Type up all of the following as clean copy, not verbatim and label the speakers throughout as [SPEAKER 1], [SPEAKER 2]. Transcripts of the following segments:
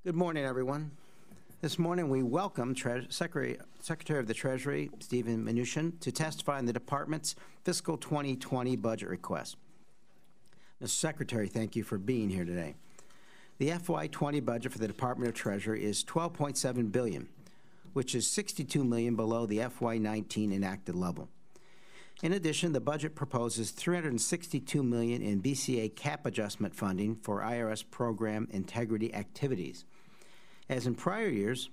[SPEAKER 1] Good morning, everyone. This morning, we welcome Secretary of the Treasury, Stephen Munuchin, to testify on the Department's fiscal 2020 budget request. Mr. Secretary, thank you for being here today. The FY20 budget for the Department of Treasury is $12.7 billion, which is $62 million below the FY19 enacted level. In addition, the budget proposes $362 million in BCA cap adjustment funding for IRS program integrity activities. As in prior years,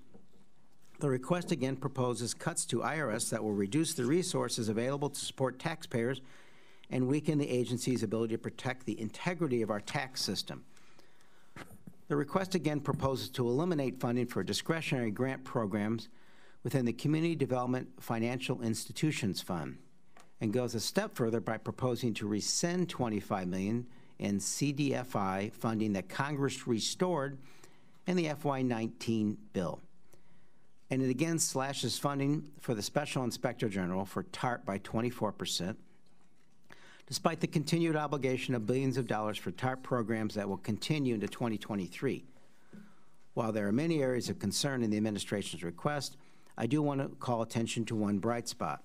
[SPEAKER 1] the request again proposes cuts to IRS that will reduce the resources available to support taxpayers and weaken the agency's ability to protect the integrity of our tax system. The request again proposes to eliminate funding for discretionary grant programs within the Community Development Financial Institutions Fund, and goes a step further by proposing to rescind $25 million in CDFI funding that Congress restored in the FY19 bill. And it again slashes funding for the Special Inspector General for TARP by 24%, despite the continued obligation of billions of dollars for TARP programs that will continue into 2023. While there are many areas of concern in the administration's request, I do want to call attention to one bright spot.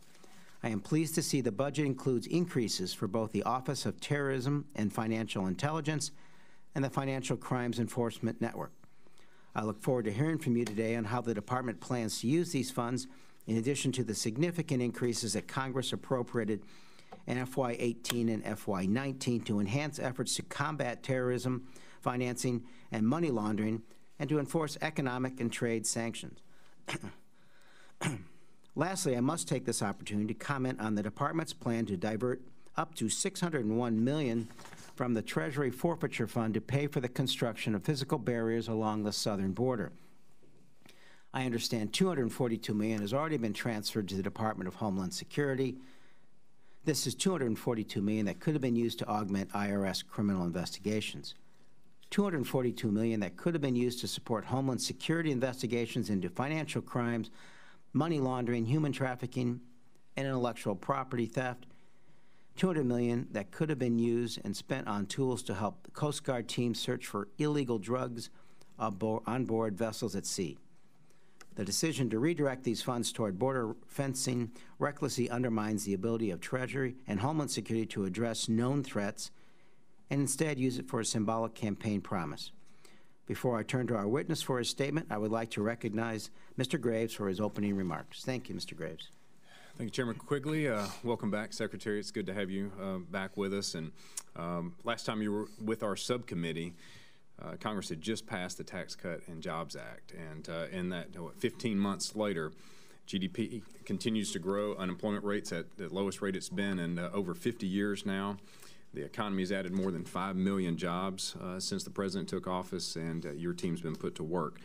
[SPEAKER 1] I am pleased to see the budget includes increases for both the Office of Terrorism and Financial Intelligence and the Financial Crimes Enforcement Network. I look forward to hearing from you today on how the Department plans to use these funds, in addition to the significant increases that Congress appropriated in FY18 and FY19 to enhance efforts to combat terrorism, financing, and money laundering, and to enforce economic and trade sanctions. Lastly, I must take this opportunity to comment on the Department's plan to divert up to $601 million from the Treasury Forfeiture Fund to pay for the construction of physical barriers along the southern border. I understand $242 million has already been transferred to the Department of Homeland Security. This is $242 million that could have been used to augment IRS criminal investigations. $242 million that could have been used to support Homeland Security investigations into financial crimes, money laundering, human trafficking, and intellectual property theft. $200 million that could have been used and spent on tools to help the Coast Guard team search for illegal drugs on board vessels at sea. The decision to redirect these funds toward border fencing recklessly undermines the ability of Treasury and Homeland Security to address known threats and instead use it for a symbolic campaign promise. Before I turn to our witness for his statement, I would like to recognize Mr. Graves for his opening remarks. Thank you, Mr. Graves.
[SPEAKER 2] Thank you, Chairman Quigley. Welcome back, Secretary. It's good to have you back with us. And last time you were with our subcommittee, Congress had just passed the Tax Cut and Jobs Act. And in that, 15 months later, GDP continues to grow. Unemployment rate's at the lowest rate it's been in over 50 years now. The economy has added more than 5 million jobs since the President took office, and your team's been put to work.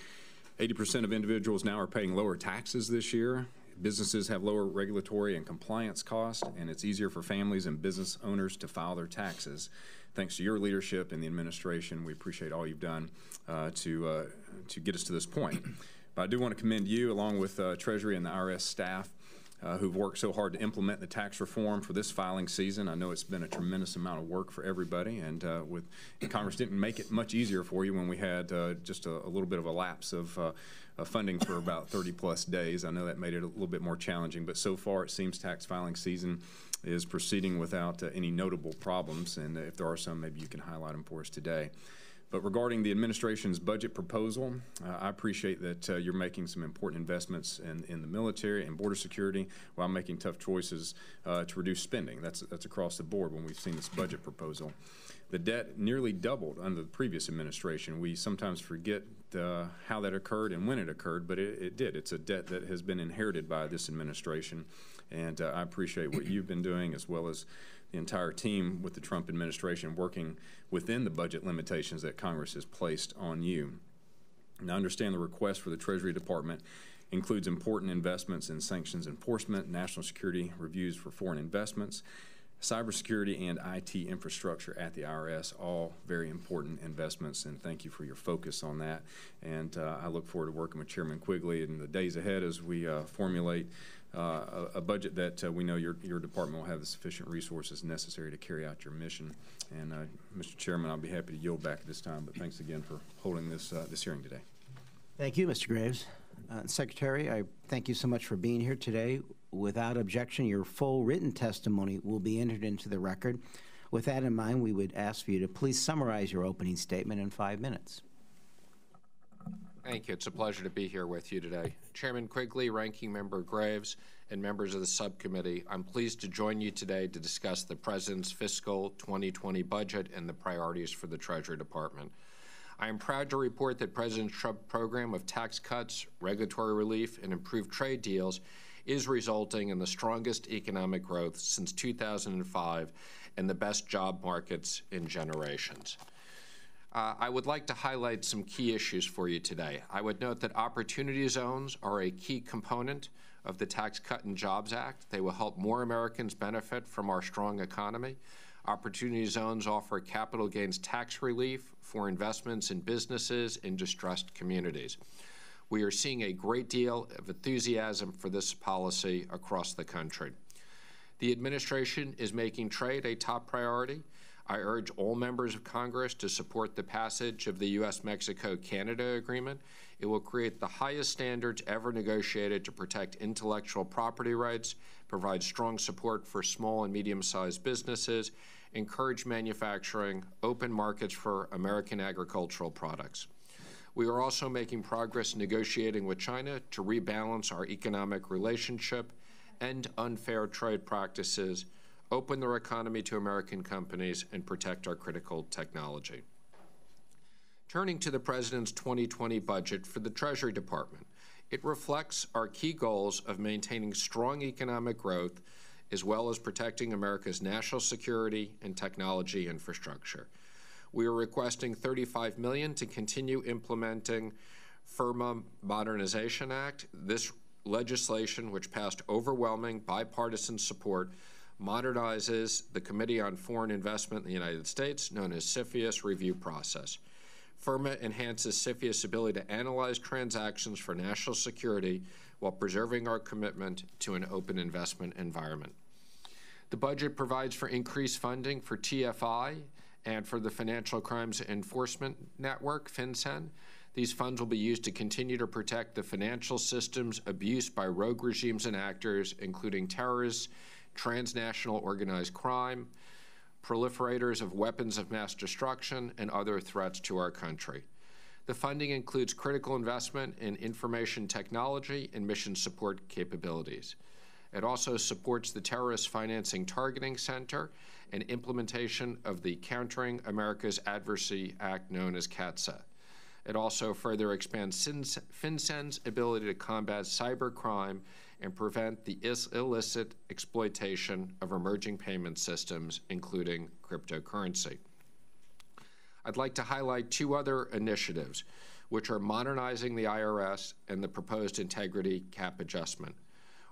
[SPEAKER 2] 80% of individuals now are paying lower taxes this year. Businesses have lower regulatory and compliance costs, and it's easier for families and business owners to file their taxes. Thanks to your leadership and the administration, we appreciate all you've done to get us to this point. But I do want to commend you, along with Treasury and the IRS staff, who've worked so hard to implement the tax reform for this filing season. I know it's been a tremendous amount of work for everybody, and Congress didn't make it much easier for you when we had just a little bit of a lapse of funding for about 30-plus days. I know that made it a little bit more challenging, but so far it seems tax filing season is proceeding without any notable problems, and if there are some, maybe you can highlight them for us today. But regarding the administration's budget proposal, I appreciate that you're making some important investments in the military and border security while making tough choices to reduce spending. That's across the board when we've seen this budget proposal. The debt nearly doubled under the previous administration. We sometimes forget how that occurred and when it occurred, but it did. It's a debt that has been inherited by this administration, and I appreciate what you've been doing, as well as the entire team with the Trump administration working within the budget limitations that Congress has placed on you. And I understand the request for the Treasury Department includes important investments in sanctions enforcement, national security reviews for foreign investments, cybersecurity, and IT infrastructure at the IRS, all very important investments, and thank you for your focus on that. And I look forward to working with Chairman Quigley in the days ahead as we formulate a budget that we know your department will have the sufficient resources necessary to carry out your mission. And Mr. Chairman, I'll be happy to yield back at this time, but thanks again for holding this hearing today.
[SPEAKER 1] Thank you, Mr. Graves. Secretary, I thank you so much for being here today. Without objection, your full written testimony will be entered into the record. With that in mind, we would ask for you to please summarize your opening statement in 5 minutes.
[SPEAKER 3] Thank you. It's a pleasure to be here with you today. Chairman Quigley, Ranking Member Graves, and members of the subcommittee, I'm pleased to join you today to discuss the President's fiscal 2020 budget and the priorities for the Treasury Department. I am proud to report that President Trump's program of tax cuts, regulatory relief, and improved trade deals is resulting in the strongest economic growth since 2005 and the best job markets in generations. I would like to highlight some key issues for you today. I would note that opportunity zones are a key component of the Tax Cut and Jobs Act. They will help more Americans benefit from our strong economy. Opportunity zones offer capital gains tax relief for investments in businesses in distressed communities. We are seeing a great deal of enthusiasm for this policy across the country. The administration is making trade a top priority. I urge all members of Congress to support the passage of the U.S.-Mexico-Canada Agreement. It will create the highest standards ever negotiated to protect intellectual property rights, provide strong support for small and medium-sized businesses, encourage manufacturing, open markets for American agricultural products. We are also making progress negotiating with China to rebalance our economic relationship, end unfair trade practices, open their economy to American companies, and protect our critical technology. Turning to the President's 2020 budget for the Treasury Department, it reflects our key goals of maintaining strong economic growth as well as protecting America's national security and technology infrastructure. We are requesting $35 million to continue implementing FIRMA Modernization Act. This legislation, which passed overwhelming bipartisan support, modernizes the Committee on Foreign Investment in the United States, known as CFIUS, review process. FIRMA enhances CFIUS' ability to analyze transactions for national security while preserving our commitment to an open investment environment. The budget provides for increased funding for TFI and for the Financial Crimes Enforcement Network, FinCEN. These funds will be used to continue to protect the financial system's abuse by rogue regimes and actors, including terrorists, transnational organized crime, proliferators of weapons of mass destruction, and other threats to our country. The funding includes critical investment in information technology and mission support capabilities. It also supports the Terrorist Financing Targeting Center and implementation of the Countering America's Adversary Act, known as CATSA. It also further expands FinCEN's ability to combat cybercrime and prevent the illicit exploitation of emerging payment systems, including cryptocurrency. I'd like to highlight two other initiatives, which are modernizing the IRS and the proposed integrity cap adjustment.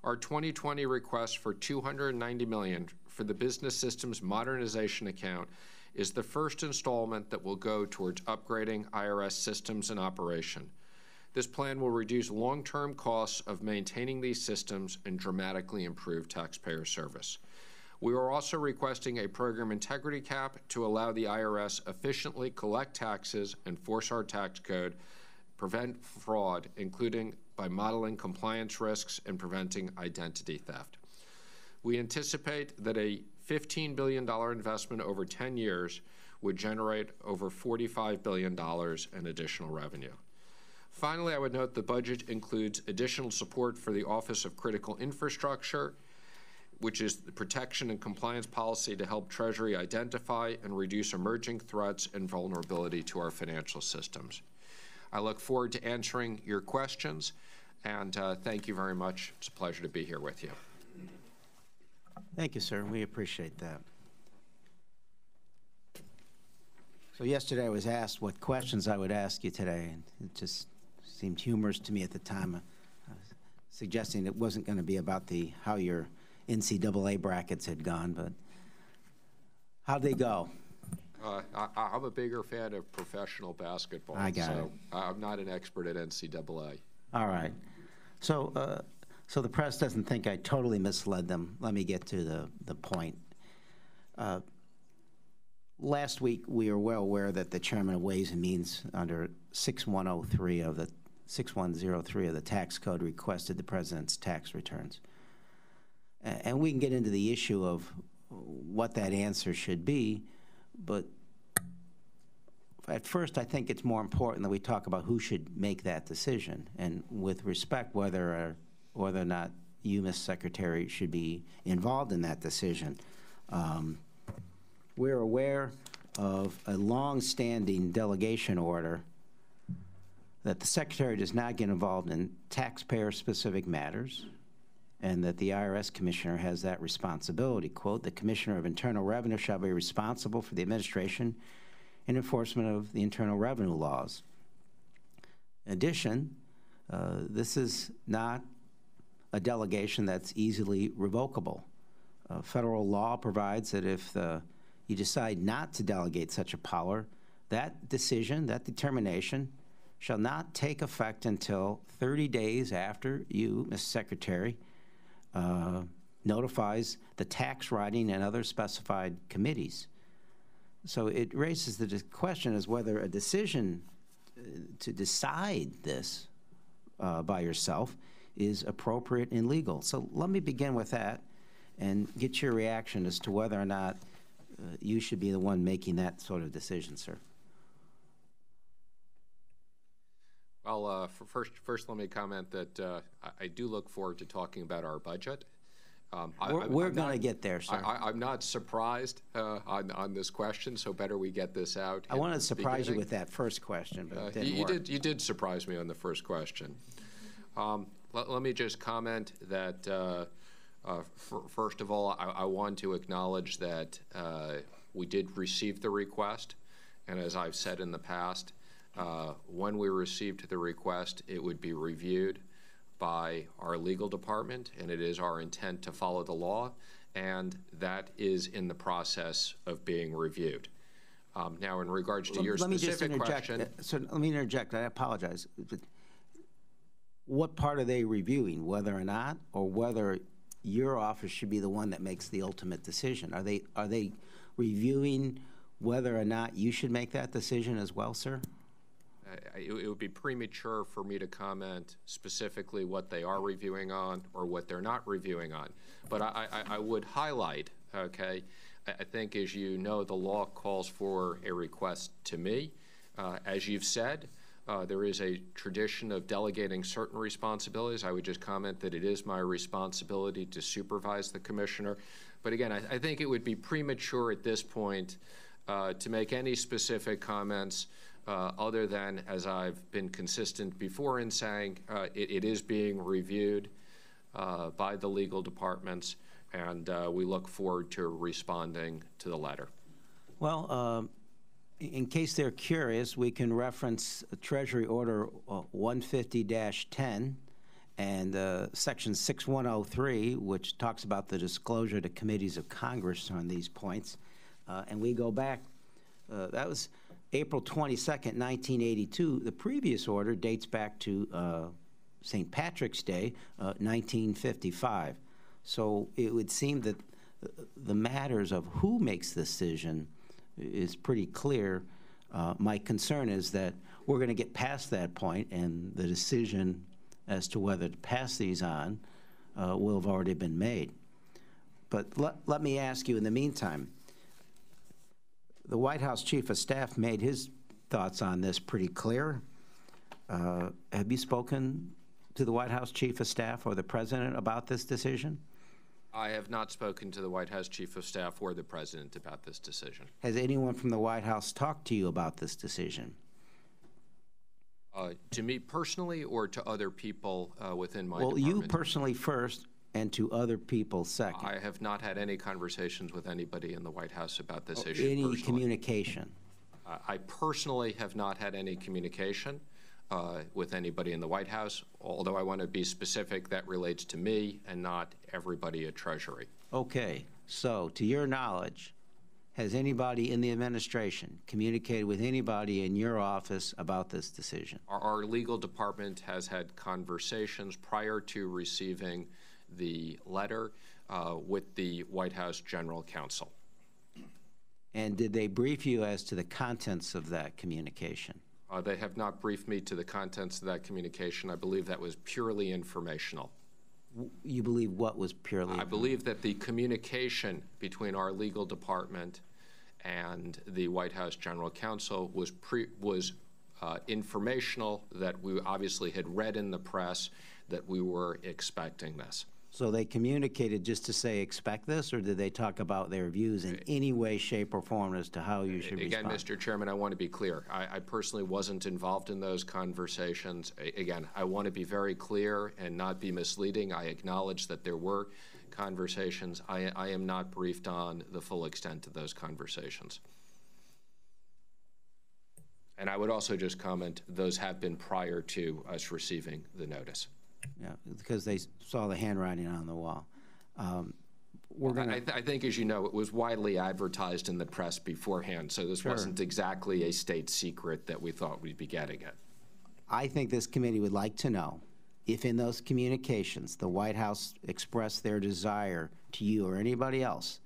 [SPEAKER 3] Our 2020 request for $290 million for the Business Systems Modernization Account is the first installment that will go towards upgrading IRS systems and operation. This plan will reduce long-term costs of maintaining these systems and dramatically improve taxpayer service. We are also requesting a program integrity cap to allow the IRS efficiently collect taxes, enforce our tax code, prevent fraud, including by modeling compliance risks and preventing identity theft. We anticipate that a $15 billion investment over 10 years would generate over $45 billion in additional revenue. Finally, I would note the budget includes additional support for the Office of Critical Infrastructure, which is the protection and compliance policy to help Treasury identify and reduce emerging threats and vulnerability to our financial systems. I look forward to answering your questions, and thank you very much. It's a pleasure to be here with you.
[SPEAKER 1] Thank you, sir. We appreciate that. So yesterday I was asked what questions I would ask you today, and it just seemed humorous to me at the time, suggesting it wasn't going to be about how your NCAA brackets had gone, but how'd they go?
[SPEAKER 3] I'm a bigger fan of professional basketball.
[SPEAKER 1] I got it.
[SPEAKER 3] I'm not an expert at NCAA.
[SPEAKER 1] All right. So the press doesn't think I totally misled them. Let me get to the point. Last week, we were well aware that the chairman of Ways and Means, under 6103 of the 6103 of the tax code requested the president's tax returns. And we can get into the issue of what that answer should be, but at first I think it's more important that we talk about who should make that decision, and with respect whether or not you, Ms. Secretary, should be involved in that decision. We're aware of a long-standing delegation order that the Secretary does not get involved in taxpayer-specific matters, and that the IRS Commissioner has that responsibility. Quote, the Commissioner of Internal Revenue shall be responsible for the administration and enforcement of the Internal Revenue laws. In addition, this is not a delegation that's easily revocable. Federal law provides that if you decide not to delegate such a power, that decision, that determination, shall not take effect until 30 days after you, Mr. Secretary, notifies the tax writing and other specified committees. So it raises the question as whether a decision to decide this by yourself is appropriate and legal. So let me begin with that and get your reaction as to whether or not you should be the one making that sort of decision, sir.
[SPEAKER 3] Well, first, let me comment that I do look forward to talking about our budget.
[SPEAKER 1] We're going to get there, sir.
[SPEAKER 3] I'm not surprised on this question, so better we get this out.
[SPEAKER 1] I wanted to surprise you with that first question, but it didn't work.
[SPEAKER 3] You did surprise me on the first question. Let me just comment that, first of all, I want to acknowledge that we did receive the request, and as I've said in the past, when we received the request, it would be reviewed by our legal department, and it is our intent to follow the law, and that is in the process of being reviewed. Now, in regards to your specific question...
[SPEAKER 1] So let me interject. I apologize. What part are they reviewing, whether or not, or whether your office should be the one that makes the ultimate decision? Are they reviewing whether or not you should make that decision as well, sir?
[SPEAKER 3] It would be premature for me to comment specifically what they are reviewing on or what they're not reviewing on. But I would highlight, okay, I think, as you know, the law calls for a request to me. As you've said, there is a tradition of delegating certain responsibilities. I would just comment that it is my responsibility to supervise the commissioner. But again, I think it would be premature at this point to make any specific comments other than, as I've been consistent before in saying, it is being reviewed by the legal departments, and we look forward to responding to the letter. Well,
[SPEAKER 1] in case they're curious, we can reference Treasury Order 150-10 and Section 6103, which talks about the disclosure to committees of Congress on these points. And we go back, that was April 22nd, 1982. The previous order dates back to St. Patrick's Day, 1955. So it would seem that the matters of who makes the decision is pretty clear. My concern is that we're going to get past that point, and the decision as to whether to pass these on will have already been made. But let me ask you in the meantime, the White House Chief of Staff made his thoughts on this pretty clear. Have you spoken to the White House Chief of Staff or the President about this decision?
[SPEAKER 3] I have not spoken to the White House Chief of Staff or the President about this decision.
[SPEAKER 1] Has anyone from the White House talked to you about this decision?
[SPEAKER 3] To me personally, or to other people within my department?
[SPEAKER 1] Well, you personally first, and to other people second.
[SPEAKER 3] I have not had any conversations with anybody in the White House about this issue
[SPEAKER 1] Any
[SPEAKER 3] personally.
[SPEAKER 1] Communication?
[SPEAKER 3] I personally have not had any communication with anybody in the White House, although I want to be specific, that relates to me and not everybody at Treasury.
[SPEAKER 1] Okay, so to your knowledge, has anybody in the administration communicated with anybody in your office about this decision?
[SPEAKER 3] Our legal department has had conversations prior to receiving the letter with the White House General Counsel.
[SPEAKER 1] And did they brief you as to the contents of that communication?
[SPEAKER 3] They have not briefed me to the contents of that communication. I believe that was purely informational.
[SPEAKER 1] You believe what was purely?
[SPEAKER 3] I believe that the communication between our legal department and the White House General Counsel was informational, that we obviously had read in the press that we were expecting this.
[SPEAKER 1] So they communicated just to say expect this, or did they talk about their views in any way, shape, or form as to how you should
[SPEAKER 3] Again,
[SPEAKER 1] respond?
[SPEAKER 3] Mr. Chairman, I want to be clear. I personally wasn't involved in those conversations. Again, I want to be very clear and not be misleading. I acknowledge that there were conversations. I am not briefed on the full extent of those conversations. And I would also just comment, those have been prior to us receiving the notice.
[SPEAKER 1] Yeah, because they saw the handwriting on the wall.
[SPEAKER 3] I think, as you know, it was widely advertised in the press beforehand, so this wasn't exactly a state secret that we thought we'd be getting it.
[SPEAKER 1] I think this committee would like to know if in those communications the White House expressed their desire to you or anybody else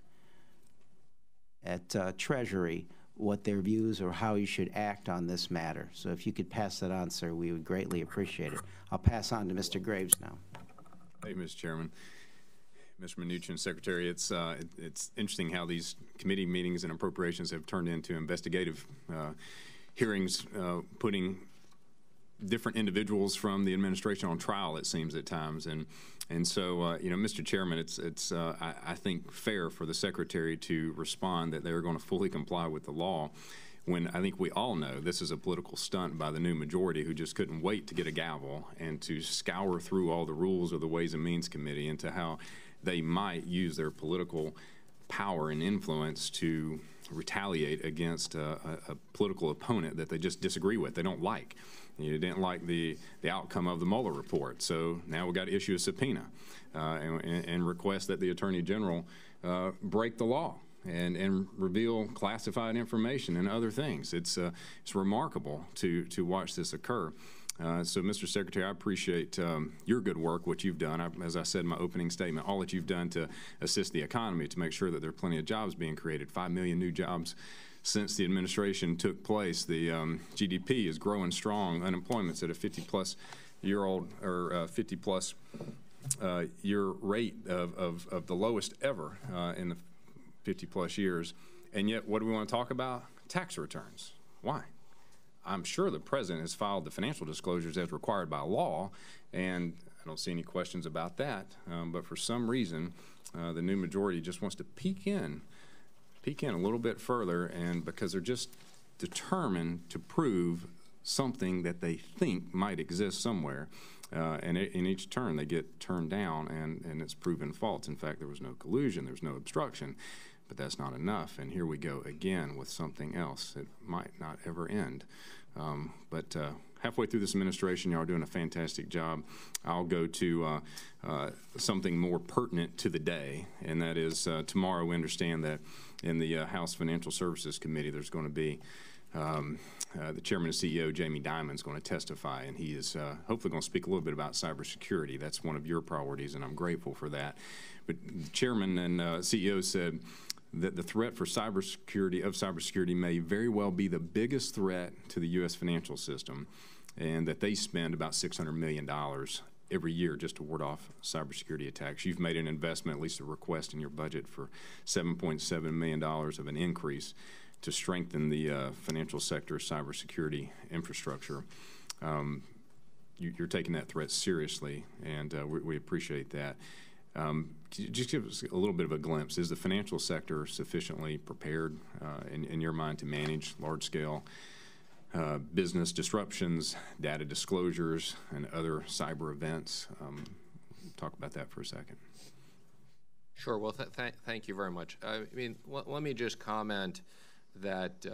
[SPEAKER 1] at Treasury what their views or how you should act on this matter. So if you could pass that on, sir, we would greatly appreciate it. I'll pass on to Mr. Graves now.
[SPEAKER 2] Thank you, Mr. Chairman. Mr. Munuchin, Secretary, it's interesting how these committee meetings and appropriations have turned into investigative hearings, putting different individuals from the administration on trial, it seems at times. And so, you know, Mr. Chairman, I think fair for the Secretary to respond that they're going to fully comply with the law, when I think we all know this is a political stunt by the new majority, who just couldn't wait to get a gavel and to scour through all the rules of the Ways and Means Committee into how they might use their political power and influence to retaliate against a political opponent that they just disagree with, they don't like. You didn't like the outcome of the Mueller report, so now we've got to issue a subpoena and request that the Attorney General break the law and reveal classified information and other things. It's remarkable to watch this occur. So, Mr. Secretary, I appreciate your good work, what you've done. As I said in my opening statement, all that you've done to assist the economy, to make sure that there are plenty of jobs being created, 5 million new jobs since the administration took place. The GDP is growing strong. Unemployment's at a 50-plus year-old or 50-plus year rate of the lowest ever in the 50-plus years. And yet, what do we want to talk about? Tax returns. Why? I'm sure the president has filed the financial disclosures as required by law, and I don't see any questions about that. But for some reason, the new majority just wants to peek in a little bit further, and because they're just determined to prove something that they think might exist somewhere. And in each turn, they get turned down, and it's proven false. In fact, there was no collusion, there's no obstruction, but that's not enough. And here we go again with something else that might not ever end. But halfway through this administration, y'all are doing a fantastic job. I'll go to something more pertinent to the day, and that is tomorrow we understand that in the House Financial Services Committee there's going to be the chairman and CEO, Jamie Dimon, is going to testify, and he is hopefully going to speak a little bit about cybersecurity. That's one of your priorities, and I'm grateful for that. But the chairman and CEO said that the threat for cybersecurity may very well be the biggest threat to the U.S. financial system, and that they spend about $600 million every year just to ward off cybersecurity attacks. You've made an investment, at least a request in your budget, for $7.7 million of an increase to strengthen the financial sector's cybersecurity infrastructure. You're taking that threat seriously, and we appreciate that. Just give us a little bit of a glimpse. Is the financial sector sufficiently prepared in your mind to manage large-scale business disruptions, data disclosures, and other cyber events? Talk about that for a second.
[SPEAKER 3] Sure. Well, thank you very much. I mean, let me just comment that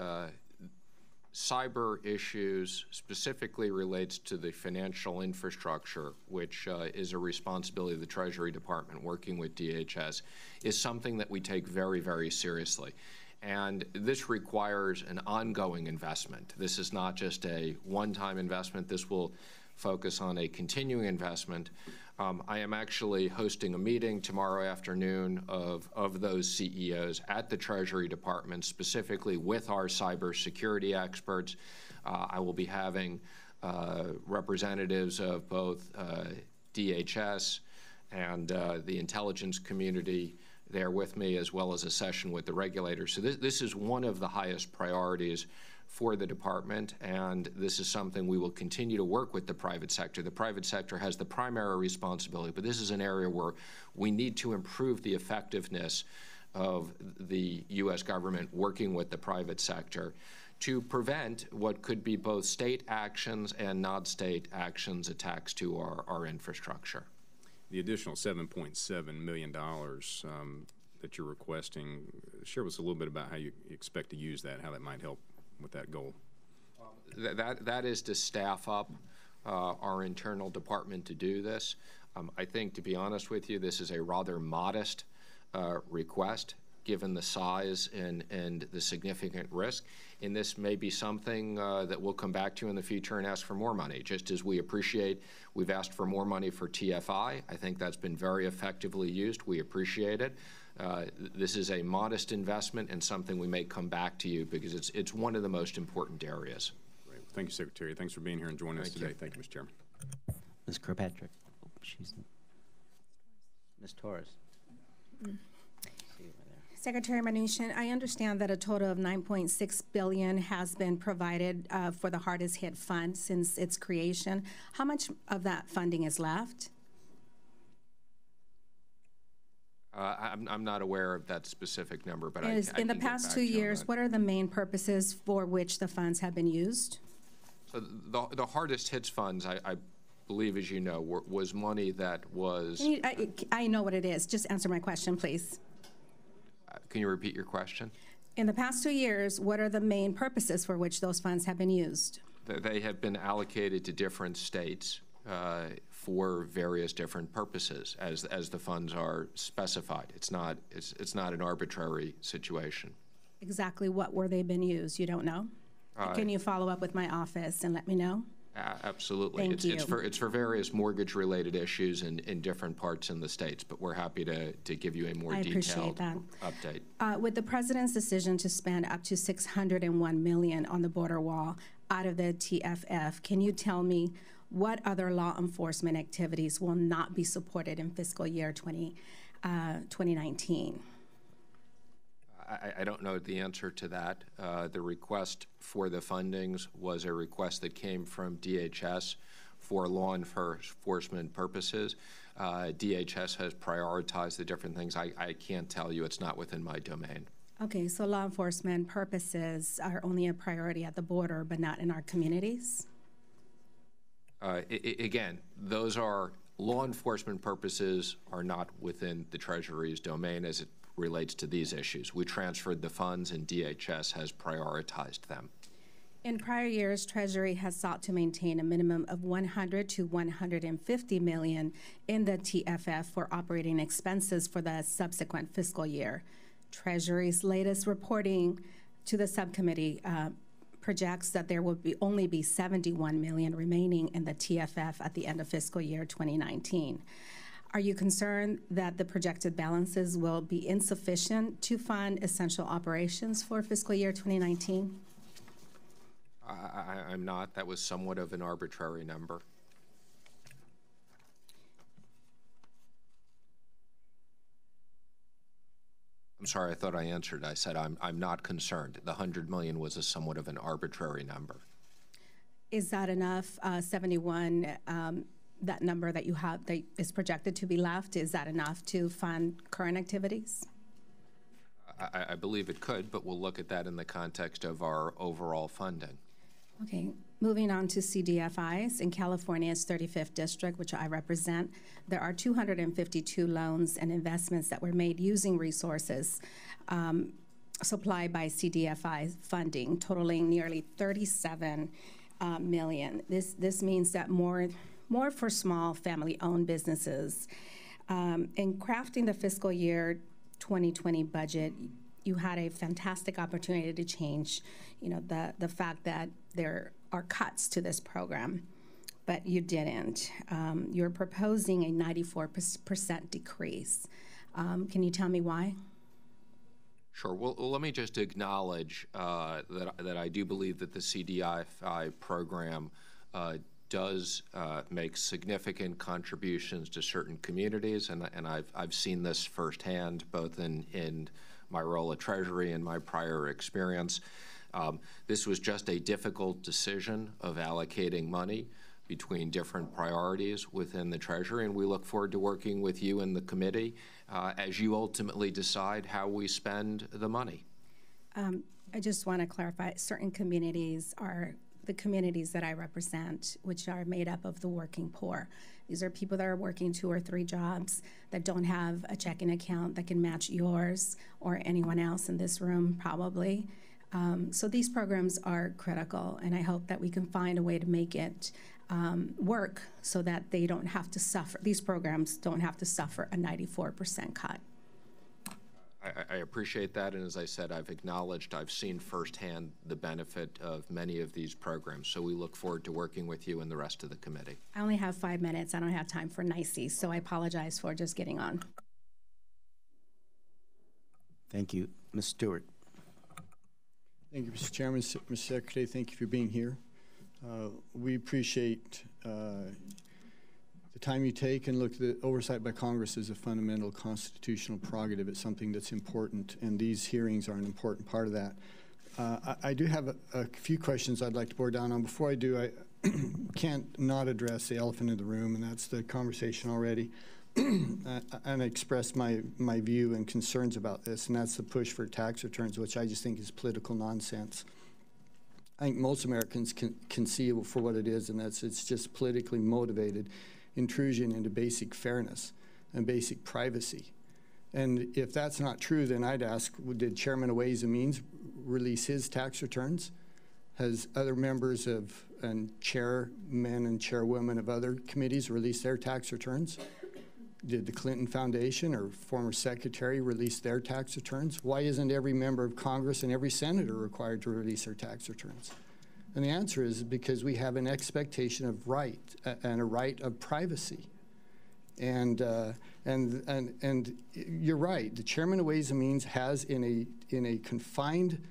[SPEAKER 3] cyber issues specifically relates to the financial infrastructure, which is a responsibility of the Treasury Department working with DHS, is something that we take very, very seriously. And this requires an ongoing investment. This is not just a one-time investment. This will focus on a continuing investment. I am actually hosting a meeting tomorrow afternoon of those CEOs at the Treasury Department, specifically with our cybersecurity experts. I will be having representatives of both DHS and the intelligence community there with me, as well as a session with the regulators. So this is one of the highest priorities for the department, and this is something we will continue to work with the private sector. The private sector has the primary responsibility, but this is an area where we need to improve the effectiveness of the U.S. government working with the private sector to prevent what could be both state actions and non-state actions, attacks to our infrastructure.
[SPEAKER 2] The additional $7.7 million that you're requesting, share with us a little bit about how you expect to use that, how that might help with that goal.
[SPEAKER 3] That is to staff up our internal department to do this. I think, to be honest with you, this is a rather modest request given the size and the significant risk. And this may be something that we'll come back to in the future and ask for more money, just as we appreciate we've asked for more money for TFI. I think that's been very effectively used. We appreciate it. This is a modest investment and something we may come back to you because it's one of the most important areas.
[SPEAKER 2] Great. Thank you, Secretary. Thanks for being here and joining us today. Thank you, Mr. Chairman.
[SPEAKER 1] Ms. Kirkpatrick. Oh, she's Ms. Torres.
[SPEAKER 4] Secretary Munuchin, I understand that a total of $9.6 billion has been provided for the hardest hit fund since its creation. How much of that funding is left?
[SPEAKER 3] I'm not aware of that specific number, but
[SPEAKER 4] in the past 2 years, what are the main purposes for which the funds have been used?
[SPEAKER 3] So the hardest hits funds, I believe, as you know, was money that was...
[SPEAKER 4] I know what it is. Just answer my question, please.
[SPEAKER 3] Can you repeat your question?
[SPEAKER 4] In the past 2 years, what are the main purposes for which those funds have been used?
[SPEAKER 3] They have been allocated to different states for various different purposes as the funds are specified. It's not an arbitrary situation.
[SPEAKER 4] Exactly what were they been used? You don't know? Can you follow up with my office and let me know?
[SPEAKER 3] Absolutely.
[SPEAKER 4] Thank you.
[SPEAKER 3] It's for various mortgage-related issues in different parts in the states, but we're happy to give you a more detailed update.
[SPEAKER 4] With the President's decision to spend up to $601 million on the border wall out of the TFF, can you tell me what other law enforcement activities will not be supported in fiscal year 2019?
[SPEAKER 3] I don't know the answer to that. The request for the fundings was a request that came from DHS for law enforcement purposes. DHS has prioritized the different things. I can't tell you. It's not within my domain.
[SPEAKER 4] Okay, so law enforcement purposes are only a priority at the border, but not in our communities?
[SPEAKER 3] Again, those are law enforcement purposes are not within the Treasury's domain as it relates to these issues. We transferred the funds and DHS has prioritized them.
[SPEAKER 4] In prior years, Treasury has sought to maintain a minimum of $100 to $150 million in the TFF for operating expenses for the subsequent fiscal year. Treasury's latest reporting to the subcommittee projects that there will only be $71 million remaining in the TFF at the end of fiscal year 2019. Are you concerned that the projected balances will be insufficient to fund essential operations for fiscal year 2019?
[SPEAKER 3] I'm not. That was somewhat of an arbitrary number. I'm sorry, I thought I answered. I said I'm not concerned. The $100 million was a somewhat of an arbitrary number.
[SPEAKER 4] Is that enough? 71, that number that you have that is projected to be left, is that enough to fund current activities?
[SPEAKER 3] I believe it could, but we'll look at that in the context of our overall funding.
[SPEAKER 4] Okay, moving on to CDFIs. In California's 35th district, which I represent, there are 252 loans and investments that were made using resources supplied by CDFI funding, totaling nearly $37 million. This means that more for small family-owned businesses. In crafting the fiscal year 2020 budget, you had a fantastic opportunity to change, the fact that there are cuts to this program. but you didn't. You're proposing a 94% decrease. Can you tell me why?
[SPEAKER 3] Sure. Well, let me just acknowledge that I do believe that the CDFI program does make significant contributions to certain communities, and I've seen this firsthand, both in my role at Treasury and my prior experience. This was just a difficult decision of allocating money between different priorities within the Treasury, and we look forward to working with you and the committee as you ultimately decide how we spend the money.
[SPEAKER 4] I just want to clarify, certain communities are the communities that I represent, which are made up of the working poor. These are people that are working 2 or 3 jobs, that don't have a checking account that can match yours or anyone else in this room probably. So these programs are critical, and I hope that we can find a way to make it work so that they don't have to suffer, these programs don't have to suffer a 94% cut.
[SPEAKER 3] I appreciate that, and as I said, I've seen firsthand the benefit of many of these programs, so we look forward to working with you and the rest of the committee.
[SPEAKER 4] I only have 5 minutes. I don't have time for niceties, so I apologize for just getting on.
[SPEAKER 1] Thank you. Ms. Stewart.
[SPEAKER 5] Thank you, Mr. Chairman. Mr. Secretary, thank you for being here. We appreciate the time you take and look at the oversight by Congress is a fundamental constitutional prerogative. It's something that's important, and these hearings are an important part of that. I do have a few questions I'd like to bore down on. Before I do, I can't not address the elephant in the room, and that's the conversation already. And I expressed my view and concerns about this, and that's the push for tax returns, which I just think is political nonsense. I think most Americans can see it for what it is, and it's just politically motivated intrusion into basic fairness and basic privacy. And if that's not true, then I'd ask, did Chairman of Ways and Means release his tax returns? Has other members of and chairmen and chairwomen of other committees release their tax returns? Did the Clinton Foundation or former secretary release their tax returns? Why isn't every member of Congress and every senator required to release their tax returns? And the answer is because we have an expectation of right and a right of privacy. And you're right. The chairman of Ways and Means has, in a confined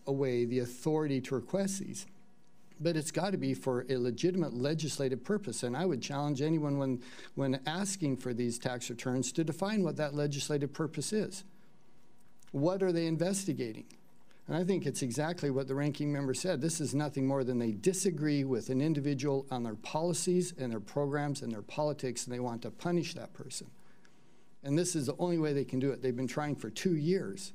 [SPEAKER 5] way, the authority to request these. But it's got to be for a legitimate legislative purpose. And I would challenge anyone when asking for these tax returns to define what that legislative purpose is. What are they investigating? And I think it's exactly what the ranking member said. This is nothing more than they disagree with an individual on their policies and their programs and their politics, and they want to punish that person. And this is the only way they can do it. They've been trying for 2 years,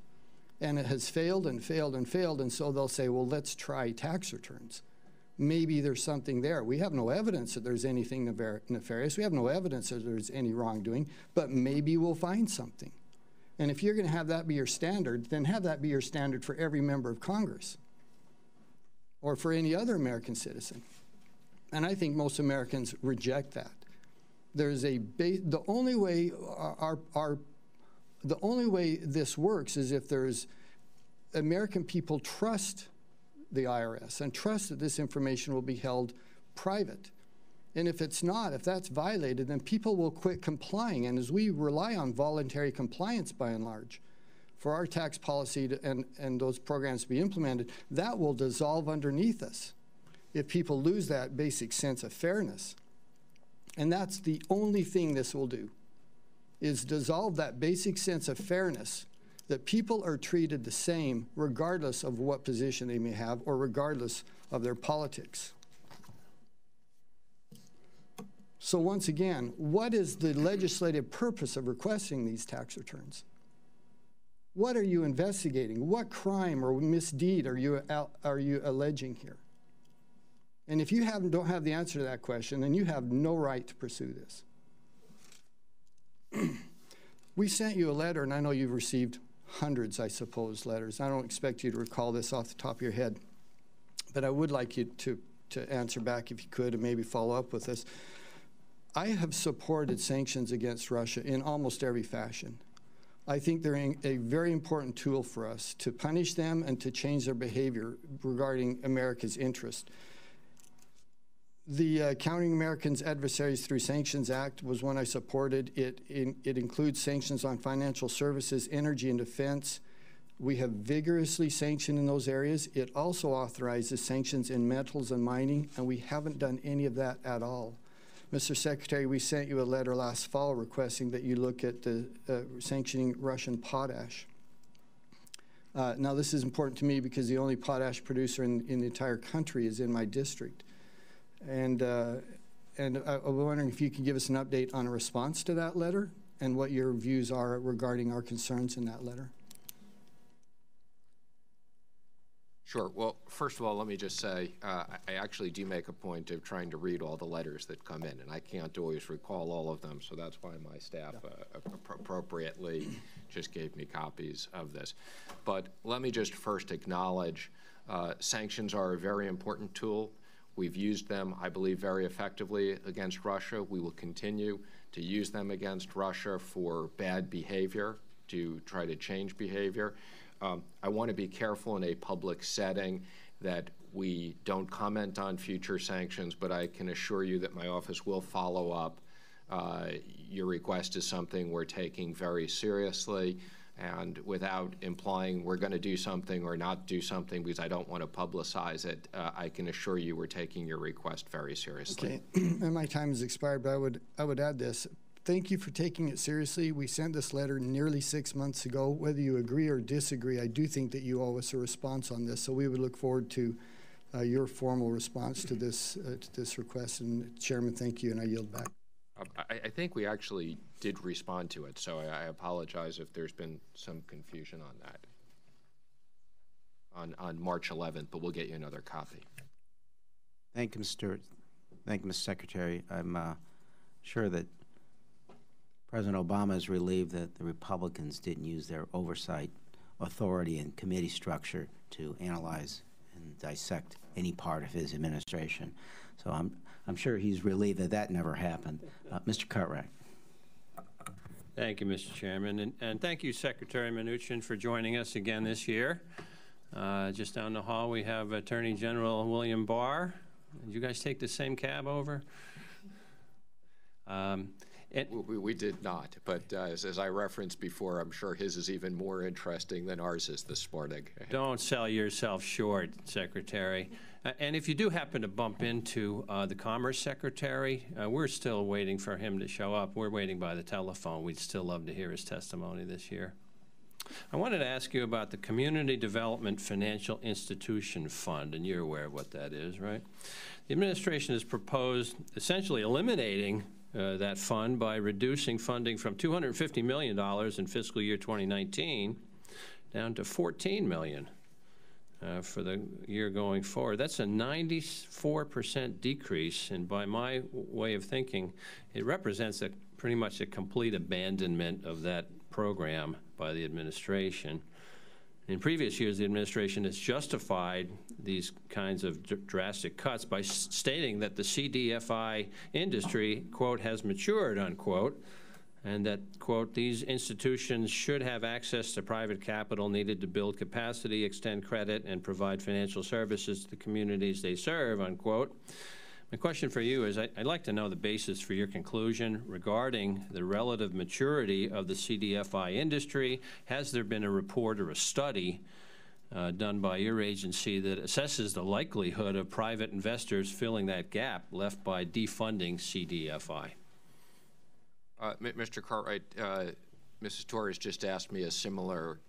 [SPEAKER 5] and it has failed and failed and failed, and so they'll say, well, let's try tax returns. Maybe there's something there. We have no evidence that there's anything nefarious. We have no evidence that there's any wrongdoing, but maybe we'll find something. And if you're going to have that be your standard, then have that be your standard for every member of Congress or for any other American citizen. And I think most Americans reject that. There's the only way the only way this works is if there's American people trust the IRS and trust that this information will be held private. And if it's not, if that's violated, then people will quit complying. And as we rely on voluntary compliance by and large for our tax policy and those programs to be implemented, that will dissolve underneath us if people lose that basic sense of fairness. And that's the only thing this will do, is dissolve that basic sense of fairness, that people are treated the same regardless of what position they may have or regardless of their politics. So once again, what is the legislative purpose of requesting these tax returns? What are you investigating? What crime or misdeed are you alleging here? And if you don't have the answer to that question, then you have no right to pursue this. We sent you a letter, and I know you've received hundreds, I suppose, letters. I don't expect you to recall this off the top of your head, but I would like you to answer back if you could and maybe follow up with this. I have supported sanctions against Russia in almost every fashion. I think they're a very important tool for us to punish them and to change their behavior regarding America's interest. The Counting Americans' Adversaries Through Sanctions Act was one I supported. It includes sanctions on financial services, energy, and defense. We have vigorously sanctioned in those areas. It also authorizes sanctions in metals and mining, and we haven't done any of that at all. Mr. Secretary, we sent you a letter last fall requesting that you look at the sanctioning Russian potash. Now, this is important to me because the only potash producer in the entire country is in my district. And I'm wondering if you can give us an update on a response to that letter and what your views are regarding our concerns in that letter.
[SPEAKER 3] Sure. Well, first of all, let me just say I actually do make a point of trying to read all the letters that come in, and I can't always recall all of them, so that's why my staff appropriately just gave me copies of this. But let me just first acknowledge sanctions are a very important tool. We've used them, I believe, very effectively against Russia. We will continue to use them against Russia for bad behavior, to try to change behavior. I want to be careful in a public setting that we don't comment on future sanctions, but I can assure you that my office will follow up. Your request is something we're taking very seriously, and without implying we're going to do something or not do something because I don't want to publicize it, I can assure you we're taking your request very seriously.
[SPEAKER 5] Okay, and my time has expired, but I would add this. Thank you for taking it seriously. We sent this letter nearly 6 months ago. Whether you agree or disagree, I do think that you owe us a response on this. So we would look forward to your formal response to this request. And Chairman, thank you, and I yield back.
[SPEAKER 3] I think we actually did respond to it, so I apologize if there's been some confusion on that on March 11th, but we'll get you another copy.
[SPEAKER 1] Thank you, Mr. Secretary. I'm sure that President Obama is relieved that the Republicans didn't use their oversight authority and committee structure to analyze and dissect any part of his administration. So I'm sure he's relieved that that never happened. Mr. Cartwright.
[SPEAKER 6] Thank you, Mr. Chairman, and thank you, Secretary Munuchin, for joining us again this year. Just down the hall, we have Attorney General William Barr. Did you guys take the same cab over?
[SPEAKER 3] We did not, but as I referenced before, I'm sure his is even more interesting than ours is this morning.
[SPEAKER 6] Don't sell yourself short, Secretary. And if you do happen to bump into the Commerce Secretary, we're still waiting for him to show up. We're waiting by the telephone. We'd still love to hear his testimony this year. I wanted to ask you about the Community Development Financial Institution Fund, and you're aware of what that is, right? The administration has proposed essentially eliminating that fund by reducing funding from $250 million in fiscal year 2019 down to $14 million for the year going forward. That's a 94% decrease, and by my way of thinking, it represents pretty much a complete abandonment of that program by the administration. In previous years, the administration has justified these kinds of drastic cuts by stating that the CDFI industry, quote, has matured, unquote, and that, quote, these institutions should have access to private capital needed to build capacity, extend credit, and provide financial services to the communities they serve, unquote. My question for you is, I'd like to know the basis for your conclusion regarding the relative maturity of the CDFI industry. Has there been a report or a study done by your agency that assesses the likelihood of private investors filling that gap left by defunding CDFI?
[SPEAKER 3] Mr. Cartwright, Mrs. Torres just asked me a similar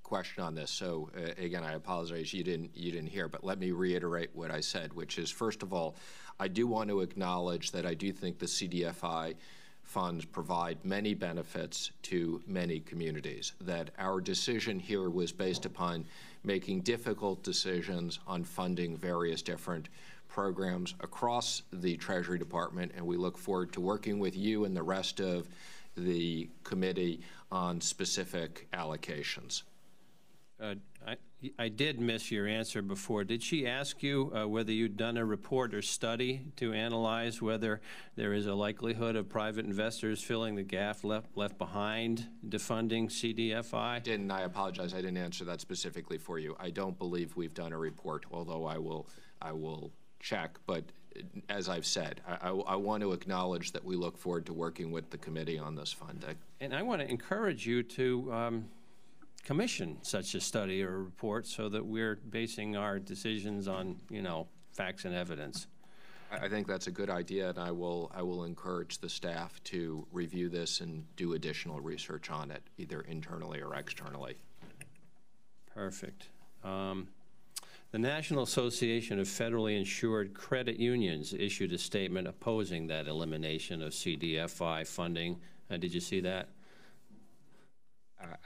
[SPEAKER 3] question on this, so again, I apologize you didn't hear, but let me reiterate what I said, which is, first of all, I do want to acknowledge that I do think the CDFI funds provide many benefits to many communities, that our decision here was based upon making difficult decisions on funding various different programs across the Treasury Department, and we look forward to working with you and the rest of the committee on specific allocations.
[SPEAKER 6] I did miss your answer before. Did she ask you whether you'd done a report or study to analyze whether there is a likelihood of private investors filling the gap left behind defunding CDFI?
[SPEAKER 3] Didn't. I apologize. I didn't answer that specifically for you. I don't believe we've done a report, although I will check. But as I've said, I want to acknowledge that we look forward to working with the committee on this funding.
[SPEAKER 6] And I want to encourage you to commission such a study or report so that we're basing our decisions on, facts and evidence.
[SPEAKER 3] I think that's a good idea, and I will encourage the staff to review this and do additional research on it, either internally or externally.
[SPEAKER 6] Perfect. The National Association of Federally Insured Credit Unions issued a statement opposing that elimination of CDFI funding. Did you see that?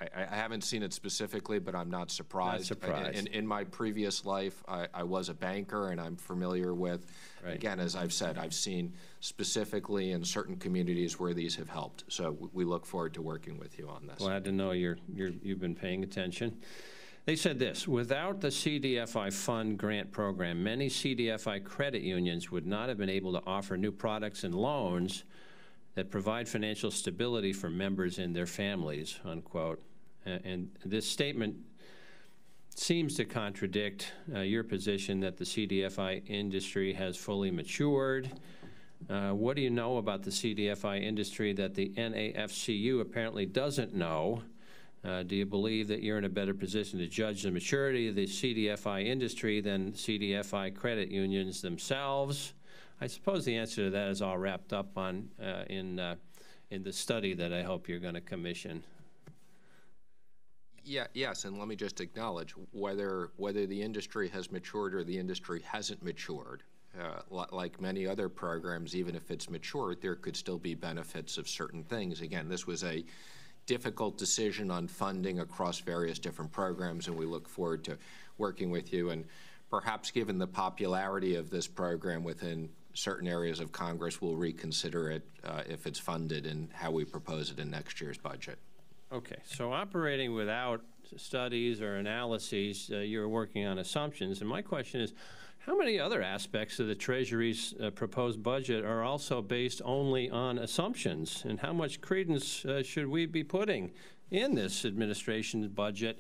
[SPEAKER 3] I haven't seen it specifically, but I'm not surprised. In my previous life, I was a banker, and I'm familiar with, again, as I've said, I've seen specifically in certain communities where these have helped. So we look forward to working with you on this.
[SPEAKER 6] Glad to know you've been paying attention. They said this: without the CDFI fund grant program, many CDFI credit unions would not have been able to offer new products and loans that provide financial stability for members and their families, unquote. And this statement seems to contradict your position that the CDFI industry has fully matured. What do you know about the CDFI industry that the NAFCU apparently doesn't know? Do you believe that you're in a better position to judge the maturity of the CDFI industry than CDFI credit unions themselves? I suppose the answer to that is all wrapped up on in the study that I hope you're going to commission.
[SPEAKER 3] Yes, and let me just acknowledge whether the industry has matured or the industry hasn't matured. Like many other programs, even if it's matured, there could still be benefits of certain things. Again, this was a difficult decision on funding across various different programs, and we look forward to working with you. And perhaps given the popularity of this program within certain areas of Congress, we'll reconsider it if it's funded and how we propose it in next year's budget.
[SPEAKER 6] Okay, so operating without studies or analyses, you're working on assumptions. And my question is, how many other aspects of the Treasury's proposed budget are also based only on assumptions? And how much credence should we be putting in this administration's budget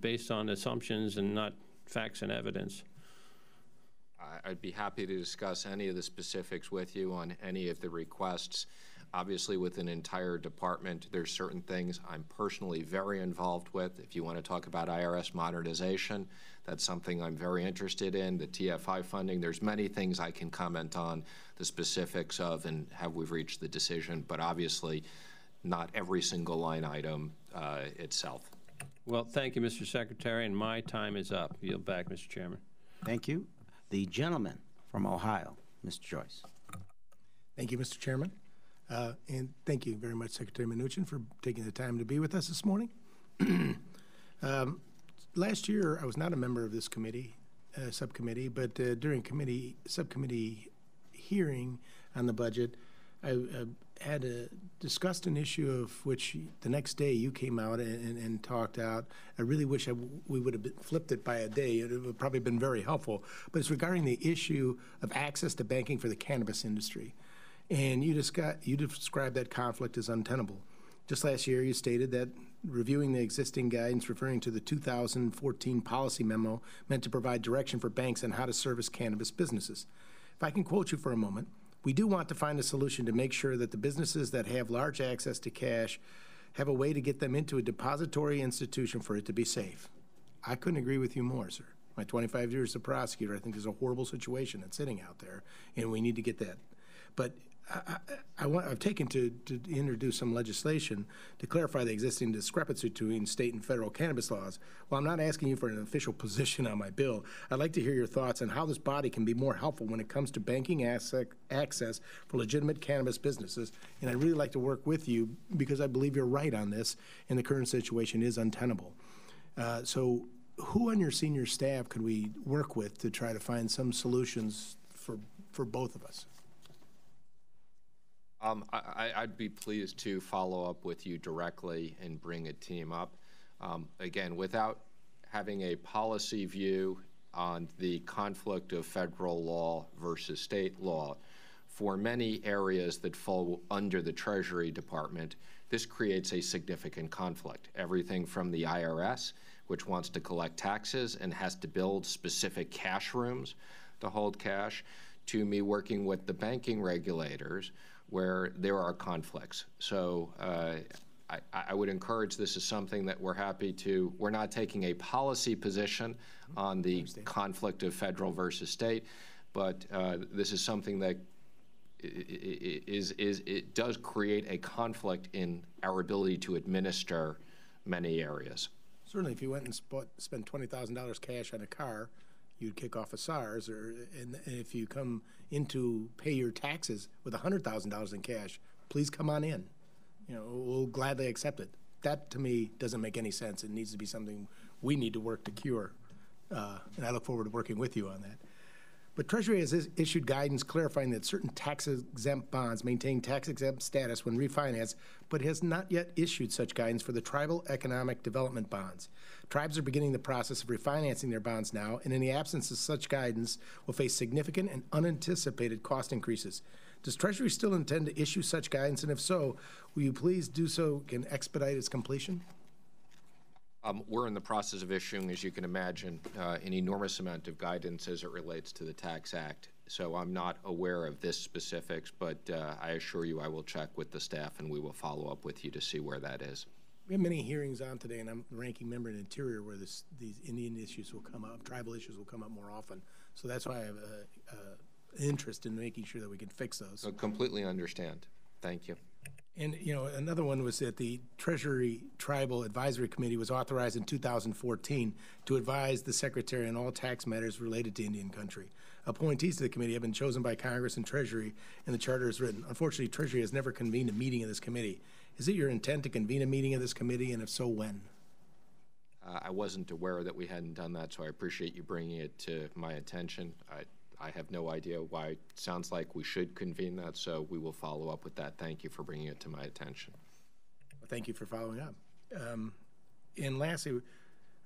[SPEAKER 6] based on assumptions and not facts and evidence?
[SPEAKER 3] I'd be happy to discuss any of the specifics with you on any of the requests. Obviously, with an entire department, there's certain things I'm personally very involved with. If you want to talk about IRS modernization, that's something I'm very interested in. The TFI funding, there's many things I can comment on the specifics of and how we've reached the decision, but obviously not every single line item itself.
[SPEAKER 6] Well, thank you, Mr. Secretary, and my time is up. Yield back, Mr. Chairman.
[SPEAKER 1] Thank you. The gentleman from Ohio, Mr. Joyce.
[SPEAKER 7] Thank you, Mr. Chairman. And thank you very much, Secretary Munuchin, for taking the time to be with us this morning. Last year, I was not a member of this committee, subcommittee, but during subcommittee hearing on the budget, I had discussed an issue of which the next day you came out and talked out. I really wish we would have flipped it by a day. It would have probably been very helpful. But it's regarding the issue of access to banking for the cannabis industry. And you described that conflict as untenable. Just last year, you stated that reviewing the existing guidance referring to the 2014 policy memo meant to provide direction for banks on how to service cannabis businesses. If I can quote you for a moment, we do want to find a solution to make sure that the businesses that have large access to cash have a way to get them into a depository institution for it to be safe. I couldn't agree with you more, sir. My 25 years as a prosecutor, I think there's a horrible situation that's sitting out there, and we need to get that. But I've taken to introduce some legislation to clarify the existing discrepancy between state and federal cannabis laws. While I'm not asking you for an official position on my bill, I'd like to hear your thoughts on how this body can be more helpful when it comes to banking access for legitimate cannabis businesses. And I'd really like to work with you because I believe you're right on this, and the current situation is untenable. So who on your senior staff could we work with to try to find some solutions for both of us?
[SPEAKER 3] I'd be pleased to follow up with you directly and bring a team up. Again, without having a policy view on the conflict of federal law versus state law, for many areas that fall under the Treasury Department, this creates a significant conflict. Everything from the IRS, which wants to collect taxes and has to build specific cash rooms, to hold cash, to me working with the banking regulators where there are conflicts. So I would encourage, this is something that we're happy to, we're not taking a policy position on the conflict of federal versus state, but this is something that it does create a conflict in our ability to administer many areas.
[SPEAKER 7] Certainly, if you went and spent $20,000 cash on a car, you'd kick off a SARS, and if you come in to pay your taxes with $100,000 in cash, please come on in. You know, we'll gladly accept it. That, to me, doesn't make any sense. It needs to be something we need to work to cure, and I look forward to working with you on that. But Treasury has issued guidance clarifying that certain tax-exempt bonds maintain tax-exempt status when refinanced, but has not yet issued such guidance for the tribal economic development bonds. Tribes are beginning the process of refinancing their bonds now, and in the absence of such guidance, will face significant and unanticipated cost increases. Does Treasury still intend to issue such guidance, and if so, will you please do so and expedite its completion?
[SPEAKER 3] We're in the process of issuing, as you can imagine, an enormous amount of guidance as it relates to the Tax Act. So I'm not aware of this specifics, but I assure you I will check with the staff and we will follow up with you to see where that is.
[SPEAKER 7] We have many hearings on today, and I'm the ranking member in Interior where these Indian issues will come up, tribal issues will come up more often. So that's why I have an interest in making sure that we can fix those.
[SPEAKER 3] I completely understand. Thank you.
[SPEAKER 7] And, you know, another one was that the Treasury Tribal Advisory Committee was authorized in 2014 to advise the Secretary on all tax matters related to Indian country. Appointees to the committee have been chosen by Congress and Treasury, and the charter is written. Unfortunately, Treasury has never convened a meeting of this committee. Is it your intent to convene a meeting of this committee, and if so, when?
[SPEAKER 3] I wasn't aware that we hadn't done that, so I appreciate you bringing it to my attention. I have no idea why. It sounds like we should convene that, so we will follow up with that. Thank you for bringing it to my attention.
[SPEAKER 7] Well, thank you for following up. And lastly,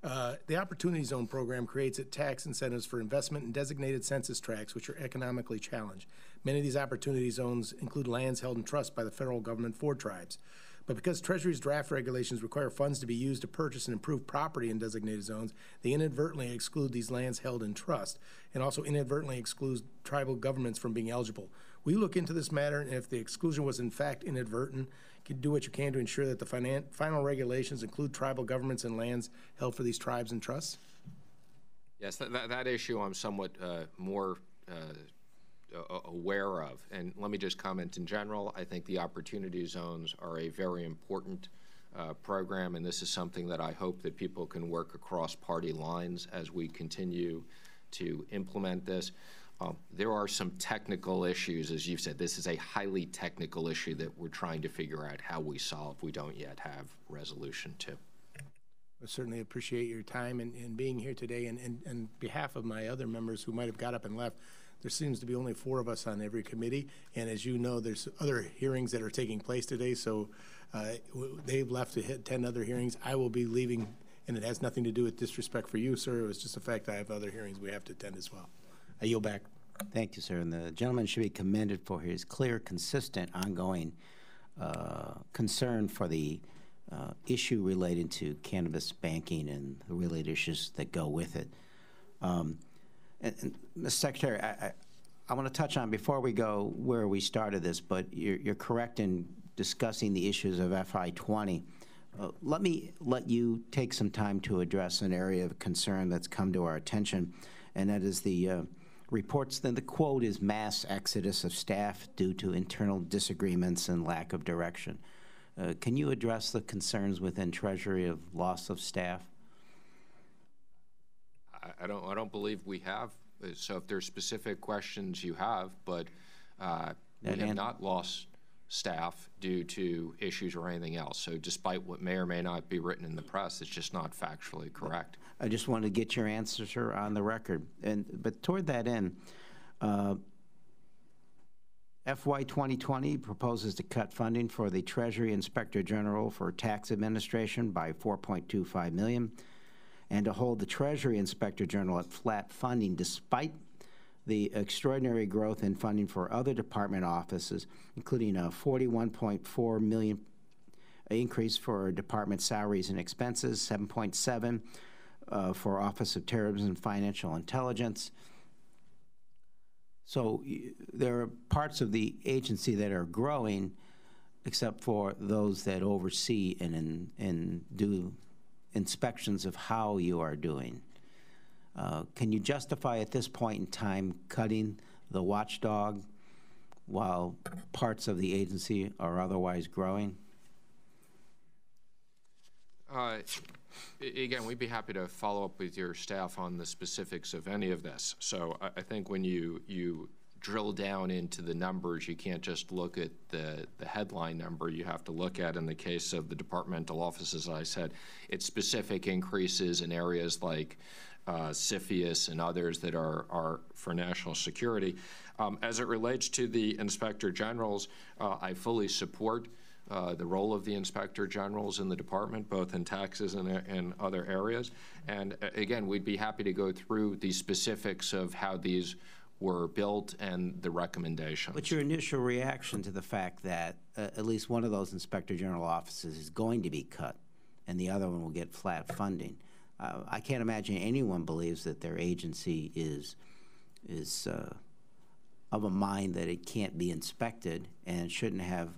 [SPEAKER 7] the Opportunity Zone program creates tax incentives for investment in designated census tracts which are economically challenged. Many of these Opportunity Zones include lands held in trust by the federal government for tribes. But because Treasury's draft regulations require funds to be used to purchase and improve property in designated zones, they inadvertently exclude these lands held in trust and also inadvertently exclude tribal governments from being eligible. Will you look into this matter, and if the exclusion was in fact inadvertent, can do what you can to ensure that the final regulations include tribal governments and lands held for these tribes and trusts?
[SPEAKER 3] Yes, that issue I'm somewhat more aware of. And let me just comment in general. I think the Opportunity Zones are a very important program, and this is something that I hope that people can work across party lines as we continue to implement this. There are some technical issues, as you've said. This is a highly technical issue that we're trying to figure out how we solve. We don't yet have resolution to.
[SPEAKER 7] I certainly appreciate your time and being here today. And on behalf of my other members who might have got up and left, there seems to be only 4 of us on every committee. And as you know, there's other hearings that are taking place today. So they've left to attend other hearings. I will be leaving, and it has nothing to do with disrespect for you, sir. It was just the fact I have other hearings we have to attend as well. I yield back.
[SPEAKER 1] Thank you, sir. And the gentleman should be commended for his clear, consistent, ongoing concern for the issue related to cannabis banking and the related issues that go with it. And Mr. Secretary, I want to touch on, before we go where we started this, but you're correct in discussing the issues of FY20. Let me let you take some time to address an area of concern that's come to our attention, and that is the reports that the quote is mass exodus of staff due to internal disagreements and lack of direction. Can you address the concerns within Treasury of loss of staff?
[SPEAKER 3] I don't believe we have. So if there's specific questions you have, but we have not lost staff due to issues or anything else. So despite what may or may not be written in the press, it's just not factually correct.
[SPEAKER 1] I just wanted to get your answer, sir, on the record. But toward that end, FY 2020 proposes to cut funding for the Treasury Inspector General for Tax Administration by $4.25 million, and to hold the Treasury Inspector General at flat funding despite the extraordinary growth in funding for other department offices, including a $41.4 million increase for department salaries and expenses, $7.7 for Office of Terrorism and Financial Intelligence, So there are parts of the agency that are growing, except for those that oversee and do inspections of how you are doing. Can you justify at this point in time cutting the watchdog while parts of the agency are otherwise growing?
[SPEAKER 3] Again, we'd be happy to follow up with your staff on the specifics of any of this. So I think when you drill down into the numbers, you can't just look at the headline number. You have to look at, in the case of the departmental offices, as I said, it's specific increases in areas like CFIUS and others that are for national security. As it relates to the Inspector Generals, I fully support the role of the Inspector Generals in the department, both in taxes and other areas. And again, we'd be happy to go through the specifics of how these were built and the recommendations.
[SPEAKER 1] What's your initial reaction to the fact that at least one of those Inspector General offices is going to be cut and the other one will get flat funding? I can't imagine anyone believes that their agency is of a mind that it can't be inspected and shouldn't have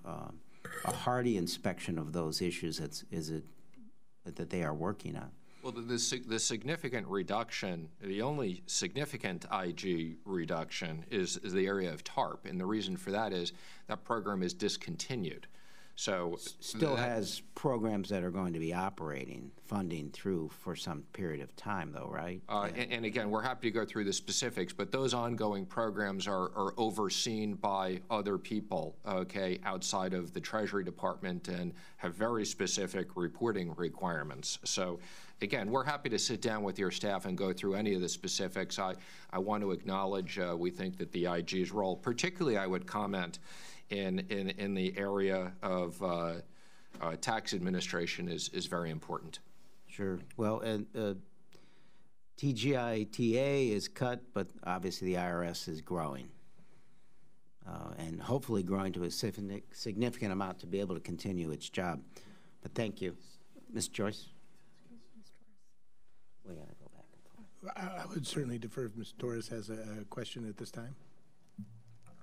[SPEAKER 1] a hearty inspection of those issues that they are working on.
[SPEAKER 3] Well, the significant reduction, the only significant IG reduction is the area of TARP, and the reason for that is that program is discontinued. So
[SPEAKER 1] still has programs that are going to be operating, funding through for some period of time, though, right?
[SPEAKER 3] And again, we're happy to go through the specifics, but those ongoing programs are overseen by other people, okay, outside of the Treasury Department and have very specific reporting requirements. So again, we're happy to sit down with your staff and go through any of the specifics. I want to acknowledge we think that the IG's role, particularly I would comment in the area of tax administration is very important.
[SPEAKER 1] Sure. Well, and TGITA is cut, but obviously the IRS is growing. And hopefully growing to a significant amount to be able to continue its job. But thank you. Ms. Joyce? We got to go back and forth.
[SPEAKER 7] I would certainly defer if Ms. Torres has a question at this time.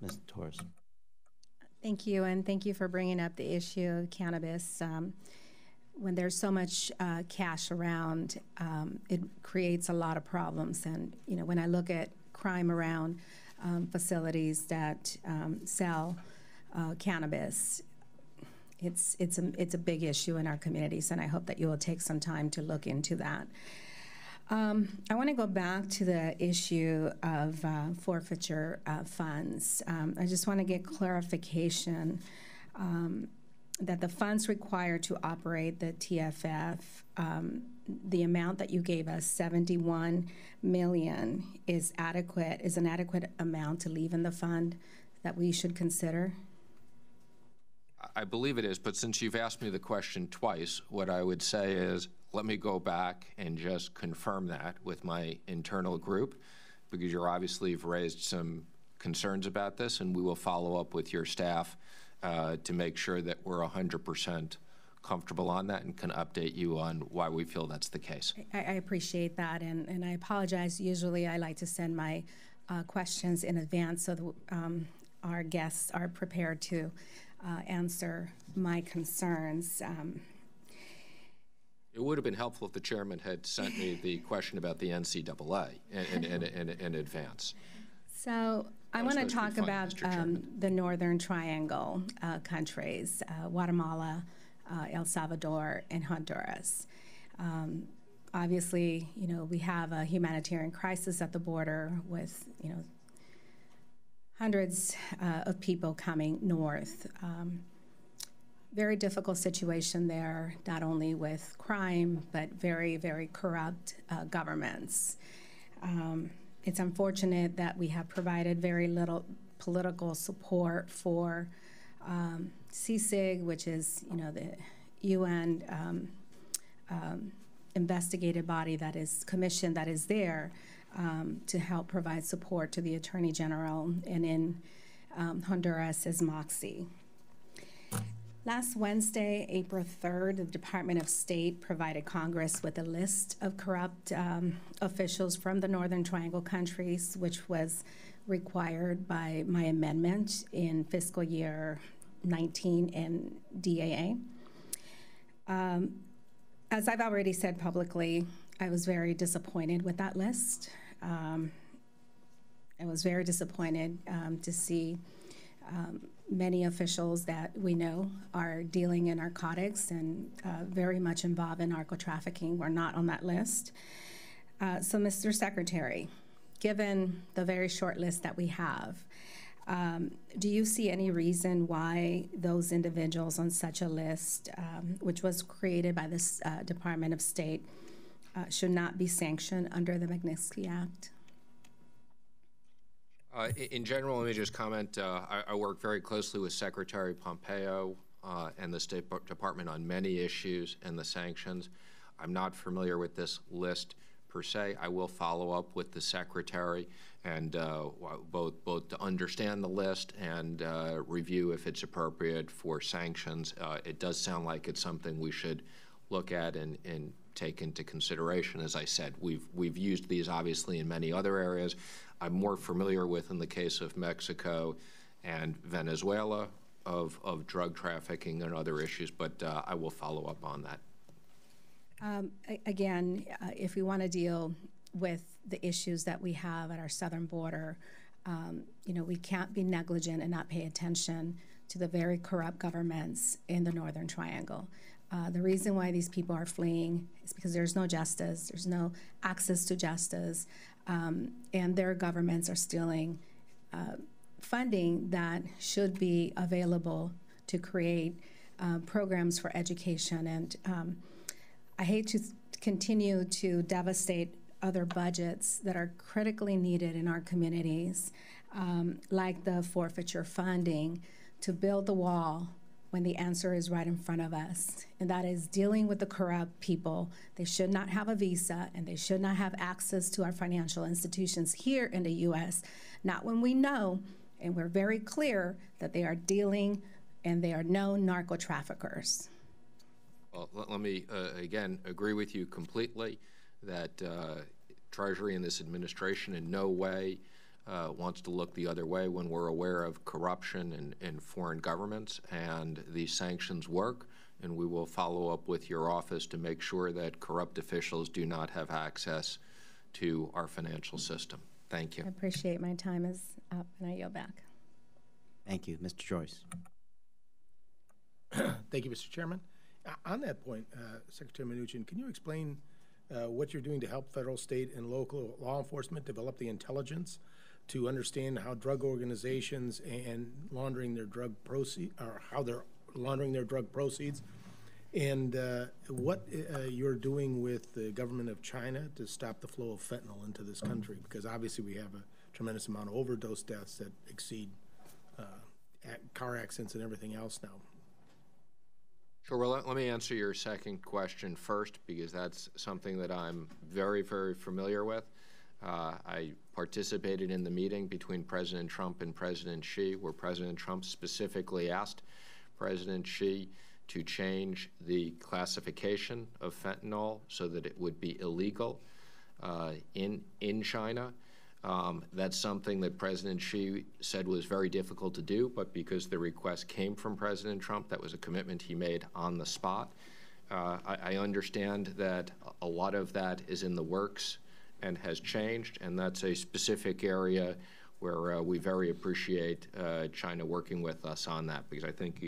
[SPEAKER 1] Ms. Torres.
[SPEAKER 4] Thank you, and thank you for bringing up the issue of cannabis. When there's so much cash around, it creates a lot of problems. And you know, when I look at crime around facilities that sell cannabis, it's a big issue in our communities, and I hope that you will take some time to look into that. I want to go back to the issue of forfeiture funds. I just want to get clarification that the funds required to operate the TFF, the amount that you gave us, $71 million, is an adequate amount to leave in the fund that we should consider?
[SPEAKER 3] I believe it is, but since you've asked me the question twice, what I would say is, let me go back and just confirm that with my internal group, because you're obviously have raised some concerns about this, and we will follow up with your staff to make sure that we're 100% comfortable on that and can update you on why we feel that's the case.
[SPEAKER 4] I appreciate that, and I apologize. Usually I like to send my questions in advance so that our guests are prepared to answer my concerns.
[SPEAKER 3] It would have been helpful if the chairman had sent me the question about the NCAA in advance.
[SPEAKER 4] So I want to talk about the Northern Triangle countries, Guatemala, El Salvador, and Honduras. Obviously, you know, we have a humanitarian crisis at the border with, you know, hundreds of people coming north. Very difficult situation there, not only with crime, but very, very corrupt governments. It's unfortunate that we have provided very little political support for CSIG, which is, you know, the UN investigative body that is commissioned, that is there to help provide support to the Attorney General, and in Honduras is MOXIE. Last Wednesday, April 3rd, the Department of State provided Congress with a list of corrupt officials from the Northern Triangle countries, which was required by my amendment in fiscal year 19 in DAA. As I've already said publicly, I was very disappointed with that list. I was very disappointed to see many officials that we know are dealing in narcotics and very much involved in narco trafficking were not on that list. So, Mr. Secretary, given the very short list that we have, do you see any reason why those individuals on such a list, which was created by this Department of State, should not be sanctioned under the Magnitsky Act?
[SPEAKER 3] In general, let me just comment, I work very closely with Secretary Pompeo and the State Department on many issues and the sanctions. I'm not familiar with this list per se. I will follow up with the Secretary and both to understand the list and review if it's appropriate for sanctions. It does sound like it's something we should look at and take into consideration. As I said, we've used these obviously in many other areas. I'm more familiar with in the case of Mexico and Venezuela of drug trafficking and other issues, but I will follow up on that.
[SPEAKER 4] Again, if we want to deal with the issues that we have at our southern border, we can't be negligent and not pay attention to the very corrupt governments in the Northern Triangle. The reason why these people are fleeing is because there's no justice, there's no access to justice, and their governments are stealing funding that should be available to create programs for education. And I hate to continue to devastate other budgets that are critically needed in our communities, like the forfeiture funding, to build the wall when the answer is right in front of us, and that is dealing with the corrupt people. They should not have a visa, and they should not have access to our financial institutions here in the U.S., not when we know, and we're very clear, that they are dealing and they are known narco traffickers.
[SPEAKER 3] Well, let me, again, agree with you completely that Treasury and this administration in no way wants to look the other way when we're aware of corruption in foreign governments, and these sanctions work, and we will follow up with your office to make sure that corrupt officials do not have access to our financial system. Thank you.
[SPEAKER 4] I appreciate my time is up, and I yield back.
[SPEAKER 1] Thank you. Mr. Joyce.
[SPEAKER 7] Thank you, Mr. Chairman. On that point, Secretary Munuchin, can you explain what you're doing to help federal, state, and local law enforcement develop the intelligence to understand how drug organizations and laundering their drug proceeds, or how they're laundering their drug proceeds, and what you're doing with the government of China to stop the flow of fentanyl into this country? Because obviously we have a tremendous amount of overdose deaths that exceed car accidents and everything else now.
[SPEAKER 3] Sure. Well, let me answer your second question first, because that's something that I'm very, very familiar with. I participated in the meeting between President Trump and President Xi, where President Trump specifically asked President Xi to change the classification of fentanyl so that it would be illegal in China. That's something that President Xi said was very difficult to do, but because the request came from President Trump, that was a commitment he made on the spot. I understand that a lot of that is in the works and has changed, and that's a specific area where we very appreciate China working with us on that, because I think,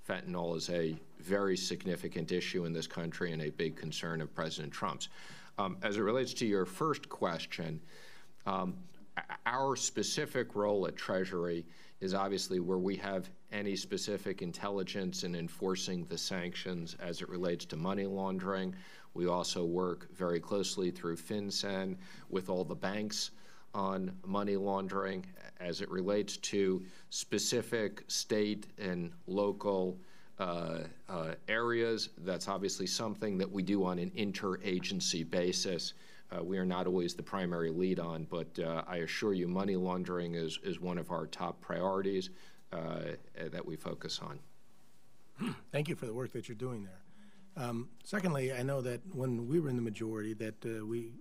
[SPEAKER 3] fentanyl is a very significant issue in this country and a big concern of President Trump's. As it relates to your first question, our specific role at Treasury is obviously where we have any specific intelligence in enforcing the sanctions as it relates to money laundering. We also work very closely through FinCEN with all the banks on money laundering. As it relates to specific state and local areas, that's obviously something that we do on an interagency basis. We are not always the primary lead on, but I assure you money laundering is one of our top priorities that we focus on.
[SPEAKER 7] Thank you for the work that you're doing there. Secondly, I know that when we were in the majority that we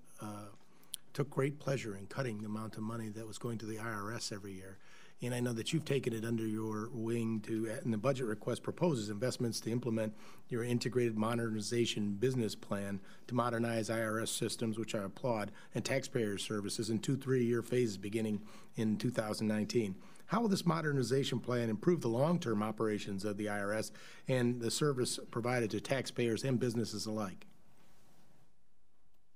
[SPEAKER 7] took great pleasure in cutting the amount of money that was going to the IRS every year. And I know that you've taken it under your wing to, and the budget request proposes investments to implement your integrated modernization business plan to modernize IRS systems, which I applaud, and taxpayer services in 2 3-year phases beginning in 2019. How will this modernization plan improve the long-term operations of the IRS and the service provided to taxpayers and businesses alike?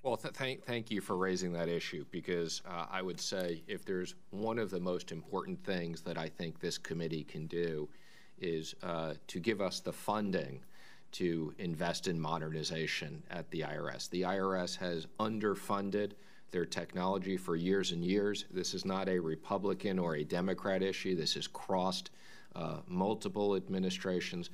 [SPEAKER 3] Well, thank you for raising that issue, because I would say if there's one of the most important things that I think this committee can do is to give us the funding to invest in modernization at the IRS. The IRS has underfunded their technology for years and years. This is not a Republican or a Democrat issue. This has crossed multiple administrations.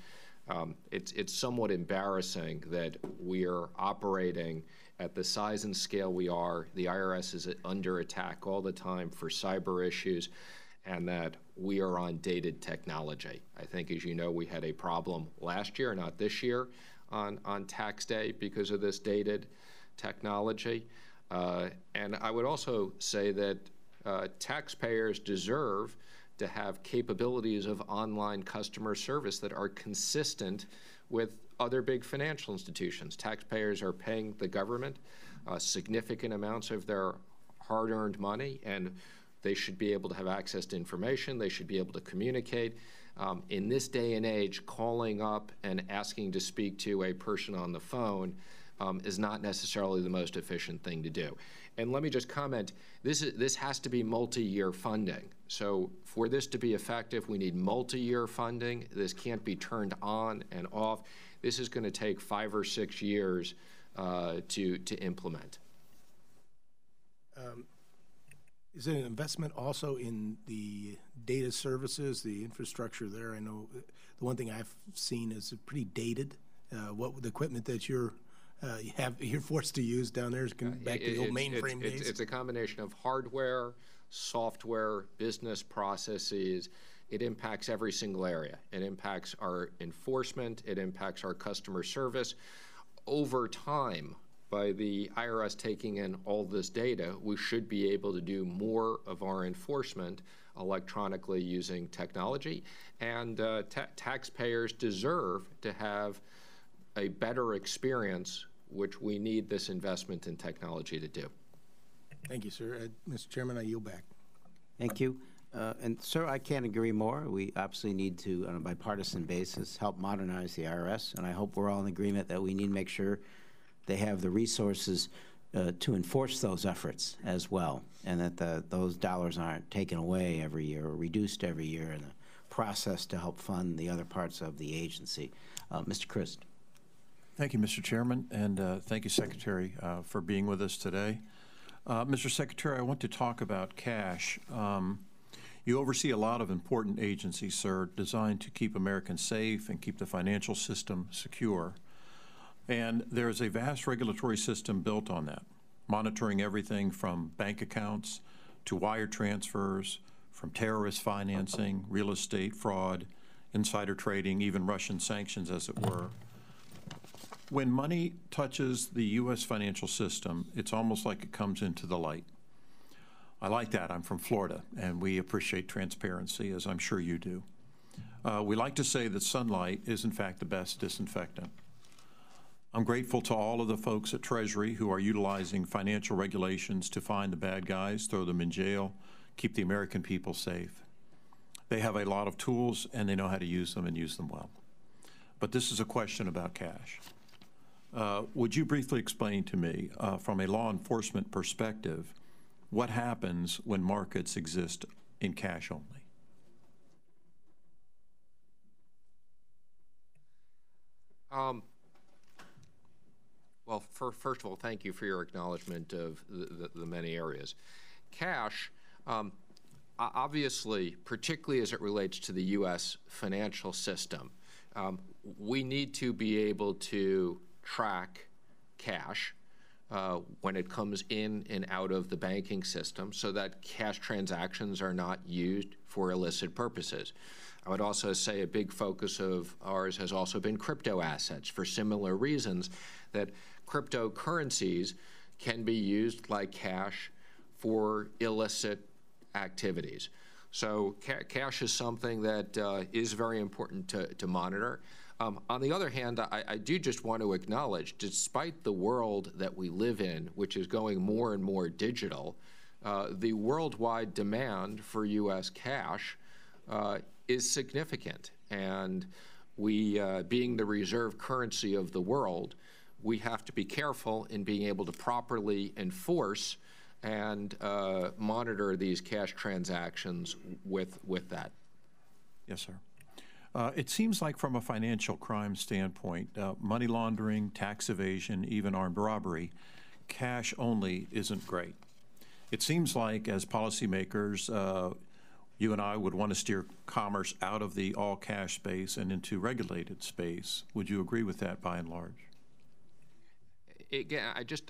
[SPEAKER 3] It's somewhat embarrassing that we are operating at the size and scale we are. The IRS is under attack all the time for cyber issues, and that we are on dated technology. I think, as you know, we had a problem last year, not this year, on tax day because of this dated technology. And I would also say that taxpayers deserve to have capabilities of online customer service that are consistent with other big financial institutions. Taxpayers are paying the government significant amounts of their hard-earned money, and they should be able to have access to information. They should be able to communicate. In this day and age, calling up and asking to speak to a person on the phone is not necessarily the most efficient thing to do. And let me just comment, this has to be multi-year funding. So for this to be effective, we need multi-year funding. This can't be turned on and off. This is going to take 5 or 6 years to implement.
[SPEAKER 7] Is it an investment also in the data services, the infrastructure there? I know the one thing I've seen is pretty dated. What the equipment that you're forced to use down there is back to the old mainframe days?
[SPEAKER 3] It's a combination of hardware, software, business processes. It impacts every single area. It impacts our enforcement. It impacts our customer service. Over time, by the IRS taking in all this data, we should be able to do more of our enforcement electronically using technology. And taxpayers deserve to have a better experience, which we need this investment in technology to do.
[SPEAKER 7] Thank you, sir. Mr. Chairman, I yield back.
[SPEAKER 1] Thank you. And, sir, I can't agree more. We absolutely need to, on a bipartisan basis, help modernize the IRS, and I hope we're all in agreement that we need to make sure they have the resources to enforce those efforts as well, and that those dollars aren't taken away every year or reduced every year in the process to help fund the other parts of the agency. Mr. Christ.
[SPEAKER 8] Thank you, Mr. Chairman, and thank you, Secretary, for being with us today. Mr. Secretary, I want to talk about cash. You oversee a lot of important agencies, sir, designed to keep Americans safe and keep the financial system secure. And there's a vast regulatory system built on that, monitoring everything from bank accounts to wire transfers, from terrorist financing, real estate fraud, insider trading, even Russian sanctions, as it were. When money touches the U.S. financial system, it's almost like it comes into the light. I like that. I'm from Florida, and we appreciate transparency, as I'm sure you do. We like to say that sunlight is, in fact, the best disinfectant. I'm grateful to all of the folks at Treasury who are utilizing financial regulations to find the bad guys, throw them in jail, keep the American people safe. They have a lot of tools, and they know how to use them and use them well. But this is a question about cash. Would you briefly explain to me, from a law enforcement perspective, what happens when markets exist in cash only?
[SPEAKER 3] Well, first of all, thank you for your acknowledgement of the many areas. Cash, obviously, particularly as it relates to the U.S. financial system, we need to be able to track cash when it comes in and out of the banking system so that cash transactions are not used for illicit purposes. I would also say a big focus of ours has also been crypto assets for similar reasons, that cryptocurrencies can be used like cash for illicit activities. So cash is something that is very important to monitor. On the other hand, I do just want to acknowledge, despite the world that we live in, which is going more and more digital, the worldwide demand for U.S. cash is significant. And we, being the reserve currency of the world, we have to be careful in being able to properly enforce and monitor these cash transactions with that.
[SPEAKER 8] Yes, sir. It seems like from a financial crime standpoint, money laundering, tax evasion, even armed robbery, cash only isn't great. It seems like as policymakers, you and I would want to steer commerce out of the all-cash space and into regulated space. Would you agree with that by and large?
[SPEAKER 3] Again,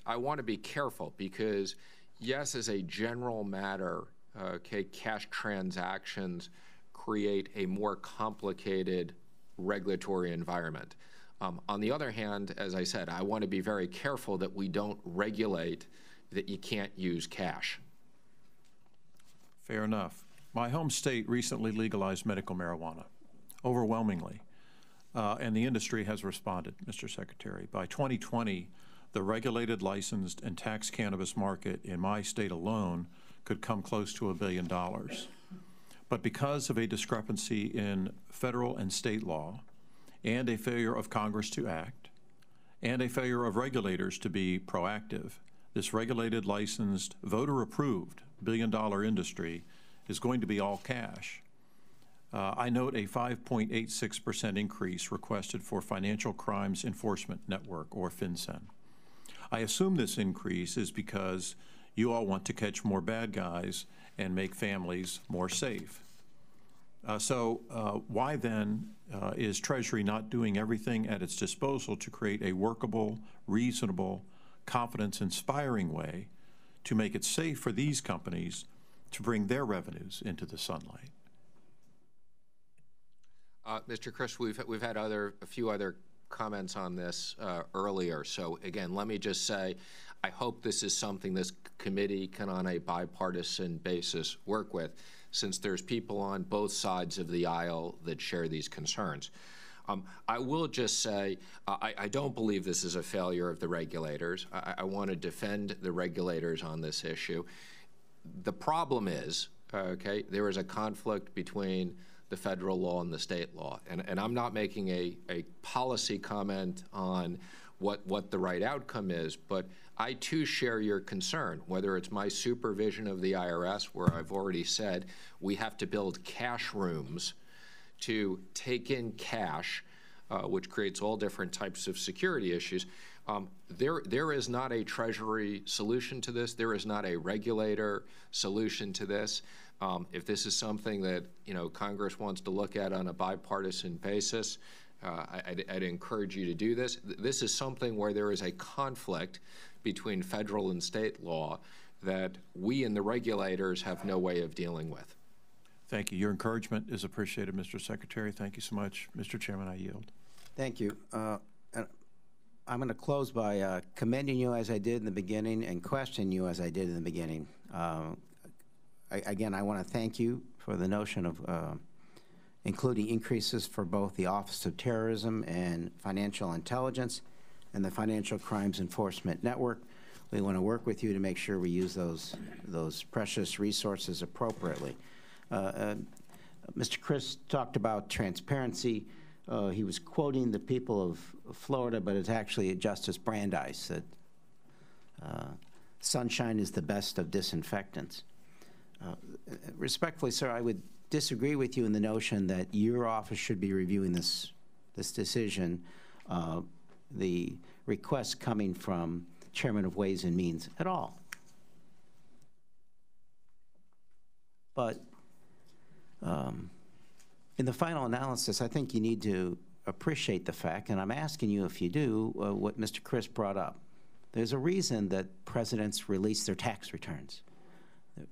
[SPEAKER 3] I want to be careful because, yes, as a general matter, okay, cash transactions create a more complicated regulatory environment. On the other hand, as I said, I want to be very careful that we don't regulate that you can't use cash.
[SPEAKER 8] Fair enough. My home state recently legalized medical marijuana, overwhelmingly, and the industry has responded, Mr. Secretary. By 2020, the regulated, licensed, and taxed cannabis market in my state alone could come close to $1 billion. But because of a discrepancy in federal and state law, and a failure of Congress to act, and a failure of regulators to be proactive, this regulated, licensed, voter-approved billion-dollar industry is going to be all cash. I note a 5.86% increase requested for Financial Crimes Enforcement Network, or FinCEN. I assume this increase is because you all want to catch more bad guys and make families more safe. So why then is Treasury not doing everything at its disposal to create a workable, reasonable, confidence-inspiring way to make it safe for these companies to bring their revenues into the sunlight?
[SPEAKER 3] Mr. Chris, we've had a few other comments on this earlier. So again, let me just say, I hope this is something this committee can, on a bipartisan basis, work with, since there's people on both sides of the aisle that share these concerns. I will just say, I don't believe this is a failure of the regulators. I want to defend the regulators on this issue. The problem is, okay, there is a conflict between the federal law and the state law. And I'm not making a policy comment on what the right outcome is, but I too share your concern, whether it's my supervision of the IRS, where I've already said we have to build cash rooms to take in cash, which creates all different types of security issues. There is not a Treasury solution to this. There is not a regulator solution to this. If this is something that Congress wants to look at on a bipartisan basis, I'd encourage you to do this. This is something where there is a conflict between federal and state law that we and the regulators have no way of dealing with.
[SPEAKER 8] Thank you. Your encouragement is appreciated, Mr. Secretary. Thank you so much. Mr. Chairman, I yield.
[SPEAKER 1] Thank you. I'm going to close by commending you as I did in the beginning and questioning you as I did in the beginning. Again, I want to thank you for the notion of including increases for both the Office of Terrorism and Financial Intelligence and the Financial Crimes Enforcement Network. We want to work with you to make sure we use those precious resources appropriately. Mr. Chris talked about transparency. He was quoting the people of Florida, but it's actually Justice Brandeis that sunshine is the best of disinfectants. Respectfully, sir, I would disagree with you in the notion that your office should be reviewing this decision, the request coming from Chairman of Ways and Means at all. But in the final analysis, I think you need to appreciate the fact, and I'm asking you if you do, what Mr. Chris brought up. There's a reason that presidents release their tax returns,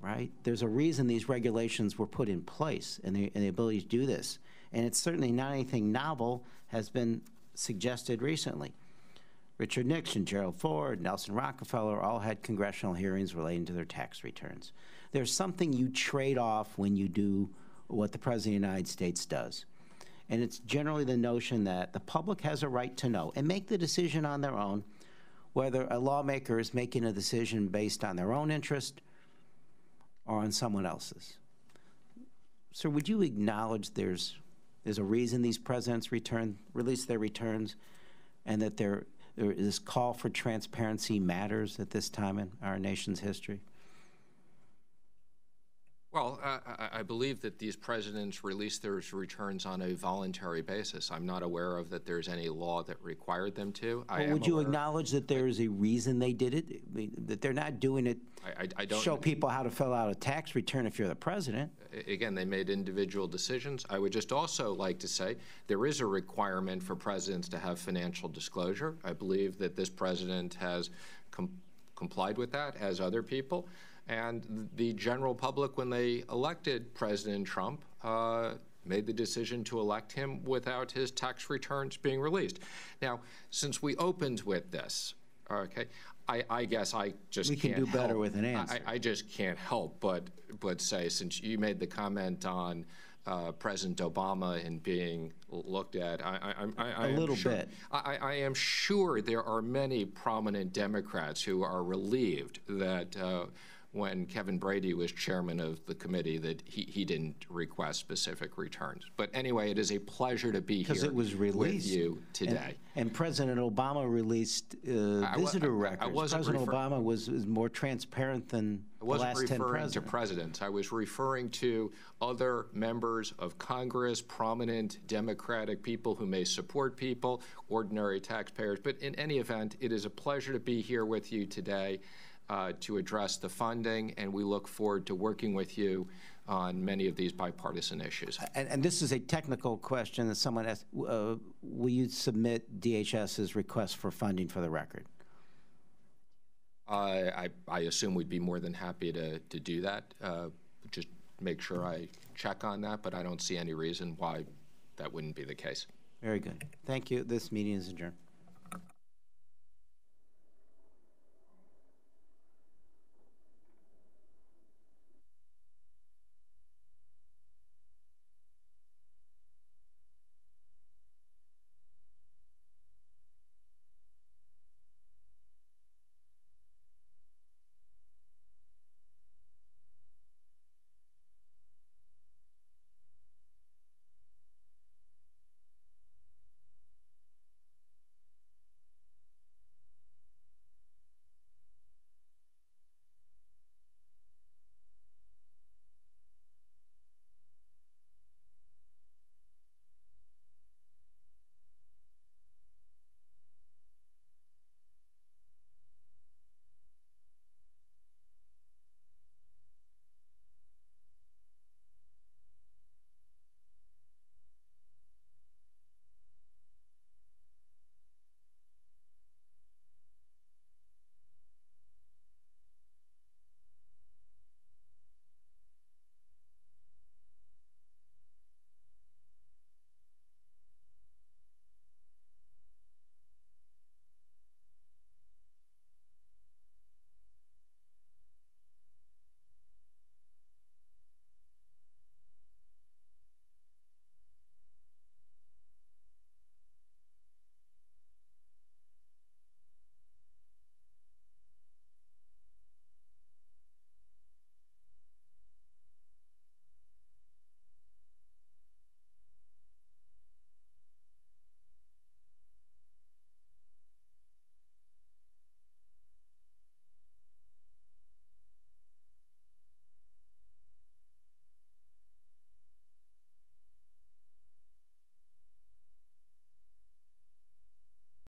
[SPEAKER 1] right? There's a reason these regulations were put in place and the ability to do this. And it's certainly not anything novel has been suggested recently. Richard Nixon, Gerald Ford, Nelson Rockefeller all had congressional hearings relating to their tax returns. There's something you trade off when you do what the President of the United States does. And it's generally the notion that the public has a right to know and make the decision on their own, whether a lawmaker is making a decision based on their own interest or on someone else's. Sir, would you acknowledge there's a reason these presidents release their returns, and that this call for transparency matters at this time in our nation's history?
[SPEAKER 3] Well, I believe that these presidents release their returns on a voluntary basis. I'm not aware of that there's any law that required them to.
[SPEAKER 1] Well, would you acknowledge that there is a reason they did it? I mean, that they're not doing it to show people how to fill out a tax return if you're the president?
[SPEAKER 3] Again, they made individual decisions. I would just also like to say there is a requirement for presidents to have financial disclosure. I believe that this president has complied with that, as other people. And the general public, when they elected President Trump, made the decision to elect him without his tax returns being released. Now, since we opened with this, okay, I guess I just can't help.
[SPEAKER 1] We can do better with an answer.
[SPEAKER 3] I just can't help but say, since you made the comment on President Obama and being looked at, I am sure there are many prominent Democrats who are relieved that when Kevin Brady was chairman of the committee, that he didn't request specific returns. But anyway, it is a pleasure to be here with you today.
[SPEAKER 1] And President Obama released visitor records. President Obama was more transparent than the last 10 presidents.
[SPEAKER 3] I wasn't referring to presidents. I was referring to other members of Congress, prominent Democratic people who may support people, ordinary taxpayers. But in any event, it is a pleasure to be here with you today to address the funding, and we look forward to working with you on many of these bipartisan issues.
[SPEAKER 1] And this is a technical question that someone asked. Will you submit DHS's request for funding for the record?
[SPEAKER 3] I assume we'd be more than happy to do that. Just make sure I check on that, but I don't see any reason why that wouldn't be the case.
[SPEAKER 1] Very good. Thank you. This meeting is adjourned.